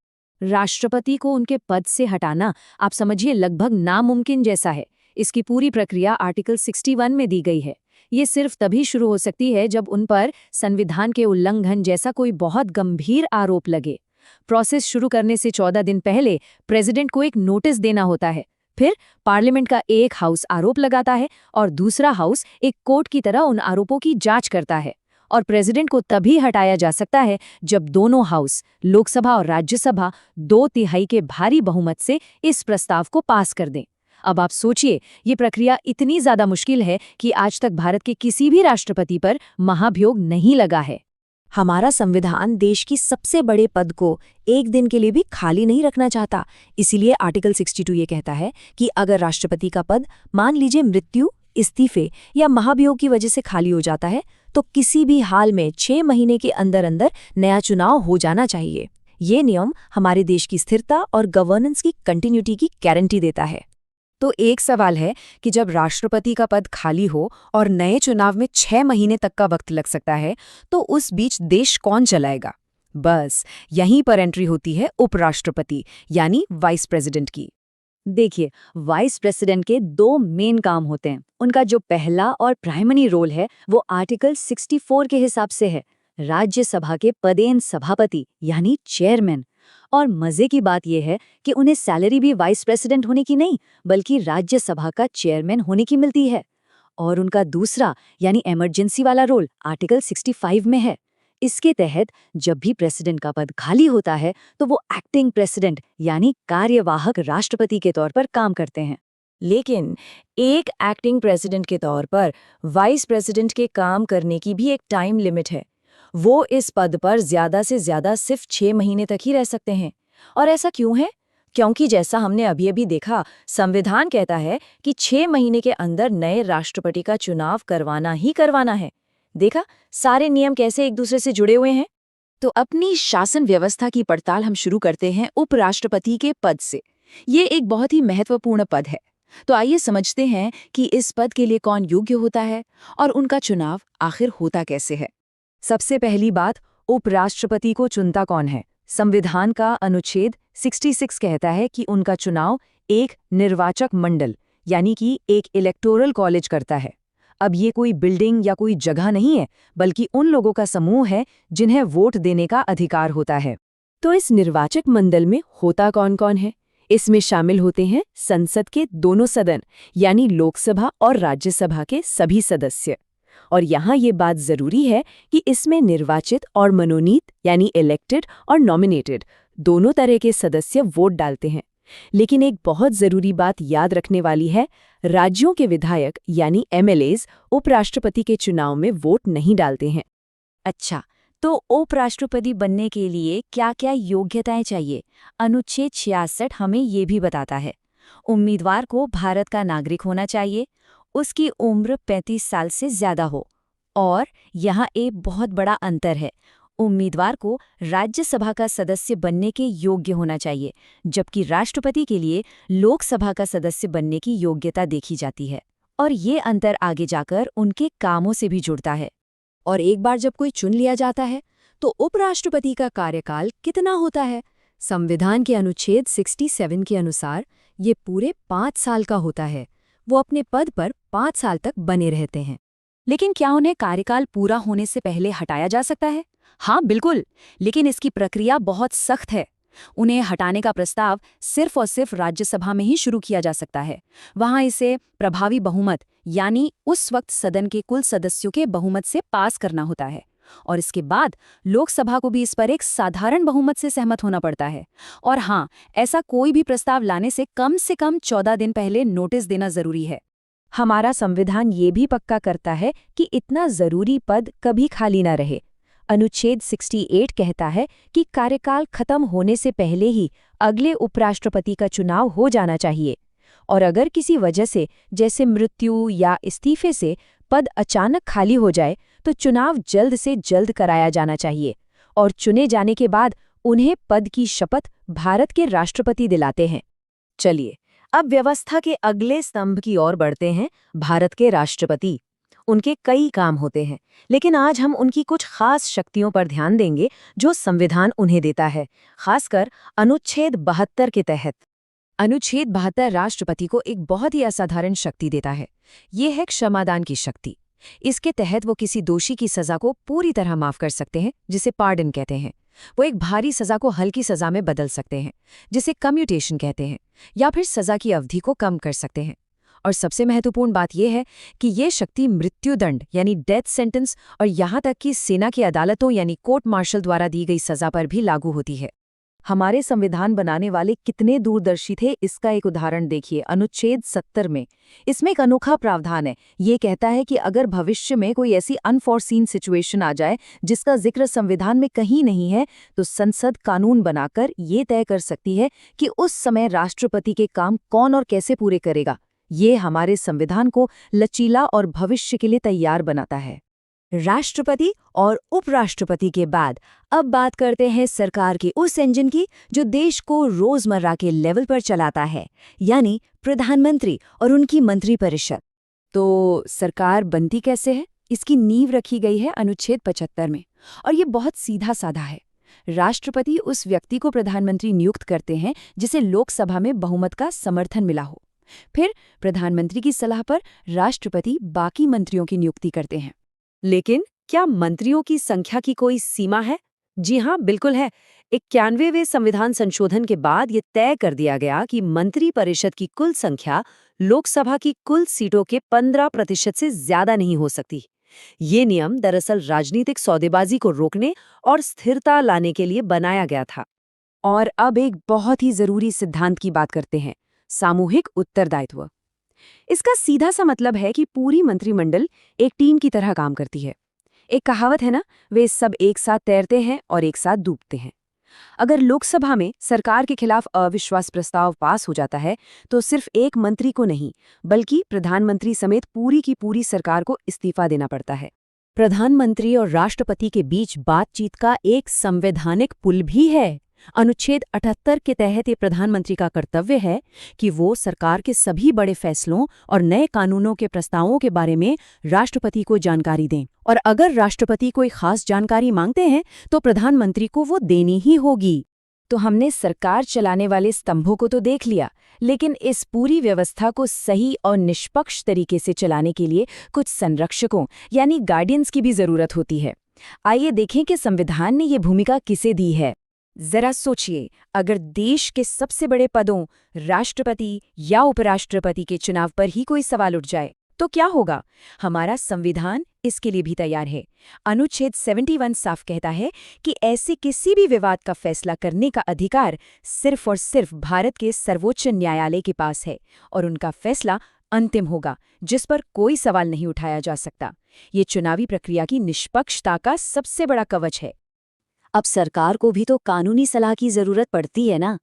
Speaker 2: राष्ट्रपति को उनके पद से हटाना आप समझिए लगभग नामुमकिन जैसा है। इसकी पूरी प्रक्रिया आर्टिकल 61 में दी गई है। ये सिर्फ तभी शुरू हो सकती है जब उन पर संविधान के उल्लंघन जैसा कोई बहुत गंभीर आरोप लगे। प्रोसेस शुरू करने से 14 दिन पहले प्रेसिडेंट को एक नोटिस देना होता है, फिर पार्लियामेंट का एक हाउस आरोप लगाता है और दूसरा हाउस एक कोर्ट की तरह उन आरोपों की जांच करता है। और प्रेसिडेंट को तभी हटाया जा सकता है जब दोनों हाउस, लोकसभा और राज्यसभा, 2/3 के भारी बहुमत से इस प्रस्ताव को पास कर दें। अब आप सोचिए, ये प्रक्रिया इतनी ज्यादा मुश्किल है कि आज तक भारत के किसी भी राष्ट्रपति पर महाभियोग नहीं लगा है।
Speaker 1: हमारा संविधान देश की सबसे बड़े पद को एक दिन के लिए भी खाली नहीं रखना चाहता। इसीलिए आर्टिकल 62 ये कहता है कि अगर राष्ट्रपति का पद मान लीजिए मृत्यु, इस्तीफे या महाभियोग की वजह से खाली हो जाता है, तो किसी भी हाल में 6 महीने के अंदर अंदर नया चुनाव हो जाना चाहिए। ये नियम हमारे देश की स्थिरता और गवर्नेंस की कंटिन्यूटी की गारंटी देता है।
Speaker 2: तो एक सवाल है कि जब राष्ट्रपति का पद खाली हो और नए चुनाव में 6 महीने तक का वक्त लग सकता है, तो उस बीच देश कौन चलाएगा? बस यहीं पर एंट्री होती है उपराष्ट्रपति यानी वाइस प्रेसिडेंट की। देखिए, वाइस प्रेसिडेंट के 2 मेन काम होते हैं। उनका जो पहला और प्राइमरी रोल है वो आर्टिकल 64 के हिसाब से है, राज्यसभा के पदेन सभापति यानी चेयरमैन। और मजे की बात यह है कि उन्हें सैलरी भी वाइस प्रेसिडेंट होने की नहीं, बल्कि राज्यसभा का चेयरमैन होने की मिलती है। और उनका दूसरा यानी इमरजेंसी वाला रोल आर्टिकल 65 में है। इसके तहत जब भी प्रेसिडेंट का पद खाली होता है तो वो एक्टिंग प्रेसिडेंट यानी कार्यवाहक राष्ट्रपति के तौर पर काम करते हैं।
Speaker 1: लेकिन एक एक्टिंग प्रेसिडेंट के तौर पर वाइस प्रेसिडेंट के काम करने की भी एक टाइम लिमिट है। वो इस पद पर ज्यादा से ज्यादा सिर्फ 6 महीने तक ही रह सकते हैं। और ऐसा क्यों है? क्योंकि जैसा हमने अभी देखा, संविधान कहता है कि 6 महीने के अंदर नए राष्ट्रपति का चुनाव करवाना ही करवाना है। देखा सारे नियम कैसे एक दूसरे से जुड़े हुए हैं।
Speaker 2: तो अपनी शासन व्यवस्था की पड़ताल हम शुरू करते हैं उपराष्ट्रपति के पद से। ये एक बहुत ही महत्वपूर्ण पद है। तो आइए समझते हैं कि इस पद के लिए कौन योग्य होता है और उनका चुनाव आखिर होता कैसे है। सबसे पहली बात, उपराष्ट्रपति को चुनता कौन है? संविधान का अनुच्छेद 66 कहता है कि उनका चुनाव एक निर्वाचक मंडल यानी कि एक इलेक्टोरल कॉलेज करता है। अब ये कोई बिल्डिंग या कोई जगह नहीं है, बल्कि उन लोगों का समूह है जिन्हें वोट देने का अधिकार होता है।
Speaker 1: तो इस निर्वाचक मंडल में होता कौन कौन है? इसमें शामिल होते हैं संसद के दोनों सदन यानी लोकसभा और राज्यसभा के सभी सदस्य। और यहाँ ये बात जरूरी है कि इसमें निर्वाचित और मनोनीत यानी इलेक्टेड और नॉमिनेटेड दोनों तरह के सदस्य वोट डालते हैं। लेकिन एक बहुत जरूरी बात याद रखने वाली है, राज्यों के विधायक यानी MLAs उपराष्ट्रपति के चुनाव में वोट नहीं डालते हैं।
Speaker 2: अच्छा, तो उपराष्ट्रपति बनने के लिए क्या-क्या योग्यताएं चाहिए? अनुच्छेद 66 हमें ये भी बताता है। उम्मीदवार को भारत का नागरिक होना चाहिए, उसकी उम्र 35 साल से ज्यादा हो। और यहाँ एक बहुत बड़ा अंतर है, उम्मीदवार को राज्यसभा का सदस्य बनने के योग्य होना चाहिए, जबकि राष्ट्रपति के लिए लोकसभा का सदस्य बनने की योग्यता देखी जाती है। और ये अंतर आगे जाकर उनके कामों से भी जुड़ता है। और एक बार जब कोई चुन लिया जाता है तो उपराष्ट्रपति का कार्यकाल कितना होता है? संविधान के अनुच्छेद 67 के अनुसार ये पूरे 5 साल का होता है। वो अपने पद पर 5 साल तक बने रहते हैं। लेकिन क्या उन्हें कार्यकाल पूरा होने से पहले हटाया जा सकता है? हाँ, बिल्कुल, लेकिन इसकी प्रक्रिया बहुत सख्त है। उन्हें हटाने का प्रस्ताव सिर्फ और सिर्फ राज्यसभा में ही शुरू किया जा सकता है। वहां इसे प्रभावी बहुमत यानी उस वक्त सदन के कुल सदस्यों के बहुमत से पास करना होता है। और इसके बाद लोकसभा को भी इस पर एक साधारण बहुमत से सहमत होना पड़ता है। और हाँ, ऐसा कोई भी प्रस्ताव लाने से कम 14 दिन पहले नोटिस देना जरूरी है।
Speaker 1: हमारा संविधान ये भी पक्का करता है कि इतना जरूरी पद कभी खाली ना रहे। अनुच्छेद 68 कहता है कि कार्यकाल खत्म होने से पहले ही अगले उपराष्ट्रपति का चुनाव हो जाना चाहिए। और अगर किसी वजह से जैसे मृत्यु या इस्तीफे से पद अचानक खाली हो जाए तो चुनाव जल्द से जल्द कराया जाना चाहिए। और चुने जाने के बाद उन्हें पद की शपथ भारत के राष्ट्रपति दिलाते हैं। चलिए, अब व्यवस्था के अगले स्तंभ की ओर बढ़ते हैं, भारत के राष्ट्रपति। उनके कई काम होते हैं, लेकिन आज हम उनकी कुछ खास शक्तियों पर ध्यान देंगे जो संविधान उन्हें देता है, खासकर अनुच्छेद 72 के तहत। अनुच्छेद 72 राष्ट्रपति को एक बहुत ही असाधारण शक्ति देता है। ये है क्षमादान की शक्ति। इसके तहत वो किसी दोषी की सजा को पूरी तरह माफ कर सकते हैं, जिसे पार्डन कहते हैं।
Speaker 2: वो एक भारी सजा को हल्की सजा में बदल सकते हैं, जिसे कम्यूटेशन कहते हैं, या फिर सजा की अवधि को कम कर सकते हैं। और सबसे महत्वपूर्ण बात यह है कि ये शक्ति मृत्युदंड यानी डेथ सेंटेंस और यहाँ तक कि सेना की अदालतों यानी कोर्ट मार्शल द्वारा दी गई सजा पर भी लागू होती है। हमारे संविधान बनाने वाले कितने दूरदर्शी थे, इसका एक उदाहरण देखिए। अनुच्छेद 70 में इसमें एक अनोखा प्रावधान है। ये कहता है कि अगर भविष्य में कोई ऐसी अनफॉरसीन सिचुएशन आ जाए जिसका जिक्र संविधान में कहीं नहीं है, तो संसद कानून बनाकर ये तय कर सकती है कि उस समय राष्ट्रपति के काम कौन और कैसे पूरे करेगा। ये हमारे संविधान को लचीला और भविष्य के लिए तैयार बनाता है। राष्ट्रपति और उपराष्ट्रपति के बाद अब बात करते हैं सरकार के उस इंजन की जो देश को रोजमर्रा के लेवल पर चलाता है, यानी प्रधानमंत्री और उनकी मंत्रिपरिषद। तो सरकार बनती कैसे है? इसकी नींव रखी गई है अनुच्छेद 75 में, और ये बहुत सीधा साधा है। राष्ट्रपति उस व्यक्ति को प्रधानमंत्री नियुक्त करते हैं जिसे लोकसभा में बहुमत का समर्थन मिला हो। फिर प्रधानमंत्री की सलाह पर राष्ट्रपति बाकी मंत्रियों की नियुक्ति करते हैं। लेकिन क्या मंत्रियों की संख्या की कोई सीमा है? जी हाँ, बिल्कुल है। 91वें संविधान संशोधन के बाद ये तय कर दिया गया कि मंत्री परिषद की कुल संख्या लोकसभा की कुल सीटों के 15% से ज्यादा नहीं हो सकती। ये नियम दरअसल राजनीतिक सौदेबाजी को रोकने और स्थिरता लाने के लिए बनाया गया था। और अब एक बहुत ही जरूरी सिद्धांत की बात करते हैं, सामूहिक उत्तरदायित्व। इसका सीधा सा मतलब है कि पूरी मंत्रिमंडल एक टीम की तरह काम करती है। एक कहावत है ना, वे सब एक साथ तैरते हैं और एक साथ डूबते हैं। अगर लोकसभा में सरकार के खिलाफ अविश्वास प्रस्ताव पास हो जाता है तो सिर्फ एक मंत्री को नहीं, बल्कि प्रधानमंत्री समेत पूरी की पूरी सरकार को इस्तीफा देना पड़ता है। प्रधानमंत्री और राष्ट्रपति के बीच बातचीत का एक संवैधानिक पुल भी है। अनुच्छेद 78 के तहत ये प्रधानमंत्री का कर्तव्य है कि वो सरकार के सभी बड़े फैसलों और नए कानूनों के प्रस्तावों के बारे में राष्ट्रपति को जानकारी दें, और अगर राष्ट्रपति कोई खास जानकारी मांगते हैं तो प्रधानमंत्री को वो देनी ही होगी। तो हमने सरकार चलाने वाले स्तंभों को तो देख लिया, लेकिन इस पूरी व्यवस्था को सही और निष्पक्ष तरीके से चलाने के लिए कुछ संरक्षकों यानी गार्डियंस की भी जरूरत होती है। आइए देखें कि संविधान ने ये भूमिका किसे दी है। जरा सोचिए, अगर देश के सबसे बड़े पदों राष्ट्रपति या उपराष्ट्रपति के चुनाव पर ही कोई सवाल उठ जाए तो क्या होगा? हमारा संविधान इसके लिए भी तैयार है। अनुच्छेद 71 साफ कहता है कि ऐसे किसी भी विवाद का फैसला करने का अधिकार सिर्फ और सिर्फ भारत के सर्वोच्च न्यायालय के पास है, और उनका फैसला अंतिम होगा, जिस पर कोई सवाल नहीं उठाया जा सकता। ये चुनावी प्रक्रिया की निष्पक्षता का सबसे बड़ा कवच है।
Speaker 1: अब सरकार को भी तो कानूनी सलाह की जरूरत पड़ती है ना।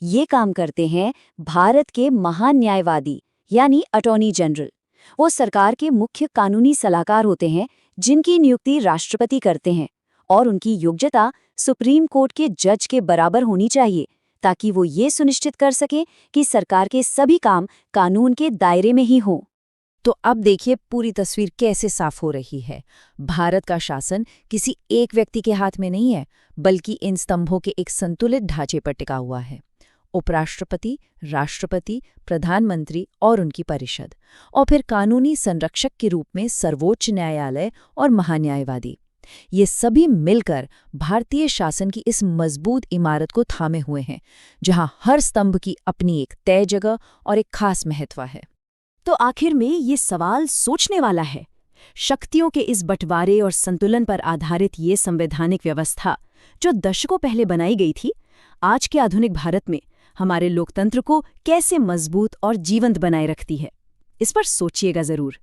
Speaker 1: ये काम करते हैं भारत के महान न्यायवादी यानी अटॉर्नी जनरल। वो सरकार के मुख्य कानूनी सलाहकार होते हैं जिनकी नियुक्ति राष्ट्रपति करते हैं, और उनकी योग्यता सुप्रीम कोर्ट के जज के बराबर होनी चाहिए, ताकि वो ये सुनिश्चित कर सके कि सरकार के सभी काम कानून के दायरे में ही हों। तो अब देखिए पूरी तस्वीर कैसे साफ हो रही है। भारत का शासन किसी एक व्यक्ति के हाथ में नहीं है, बल्कि इन स्तंभों के एक संतुलित ढांचे पर टिका हुआ है। उपराष्ट्रपति, राष्ट्रपति, प्रधानमंत्री और उनकी परिषद, और फिर कानूनी संरक्षक के रूप में सर्वोच्च न्यायालय और महान्यायवादी। ये सभी मिलकर भारतीय शासन की इस मजबूत इमारत को थामे हुए हैं, जहां हर स्तंभ की अपनी एक तय जगह और एक खास महत्व है। तो आखिर में ये सवाल सोचने वाला है। शक्तियों के इस बंटवारे और संतुलन पर आधारित ये संवैधानिक व्यवस्था, जो दशकों पहले बनाई गई थी, आज के आधुनिक भारत में हमारे लोकतंत्र को कैसे मजबूत और जीवंत बनाए रखती है? इस पर सोचिएगा जरूर।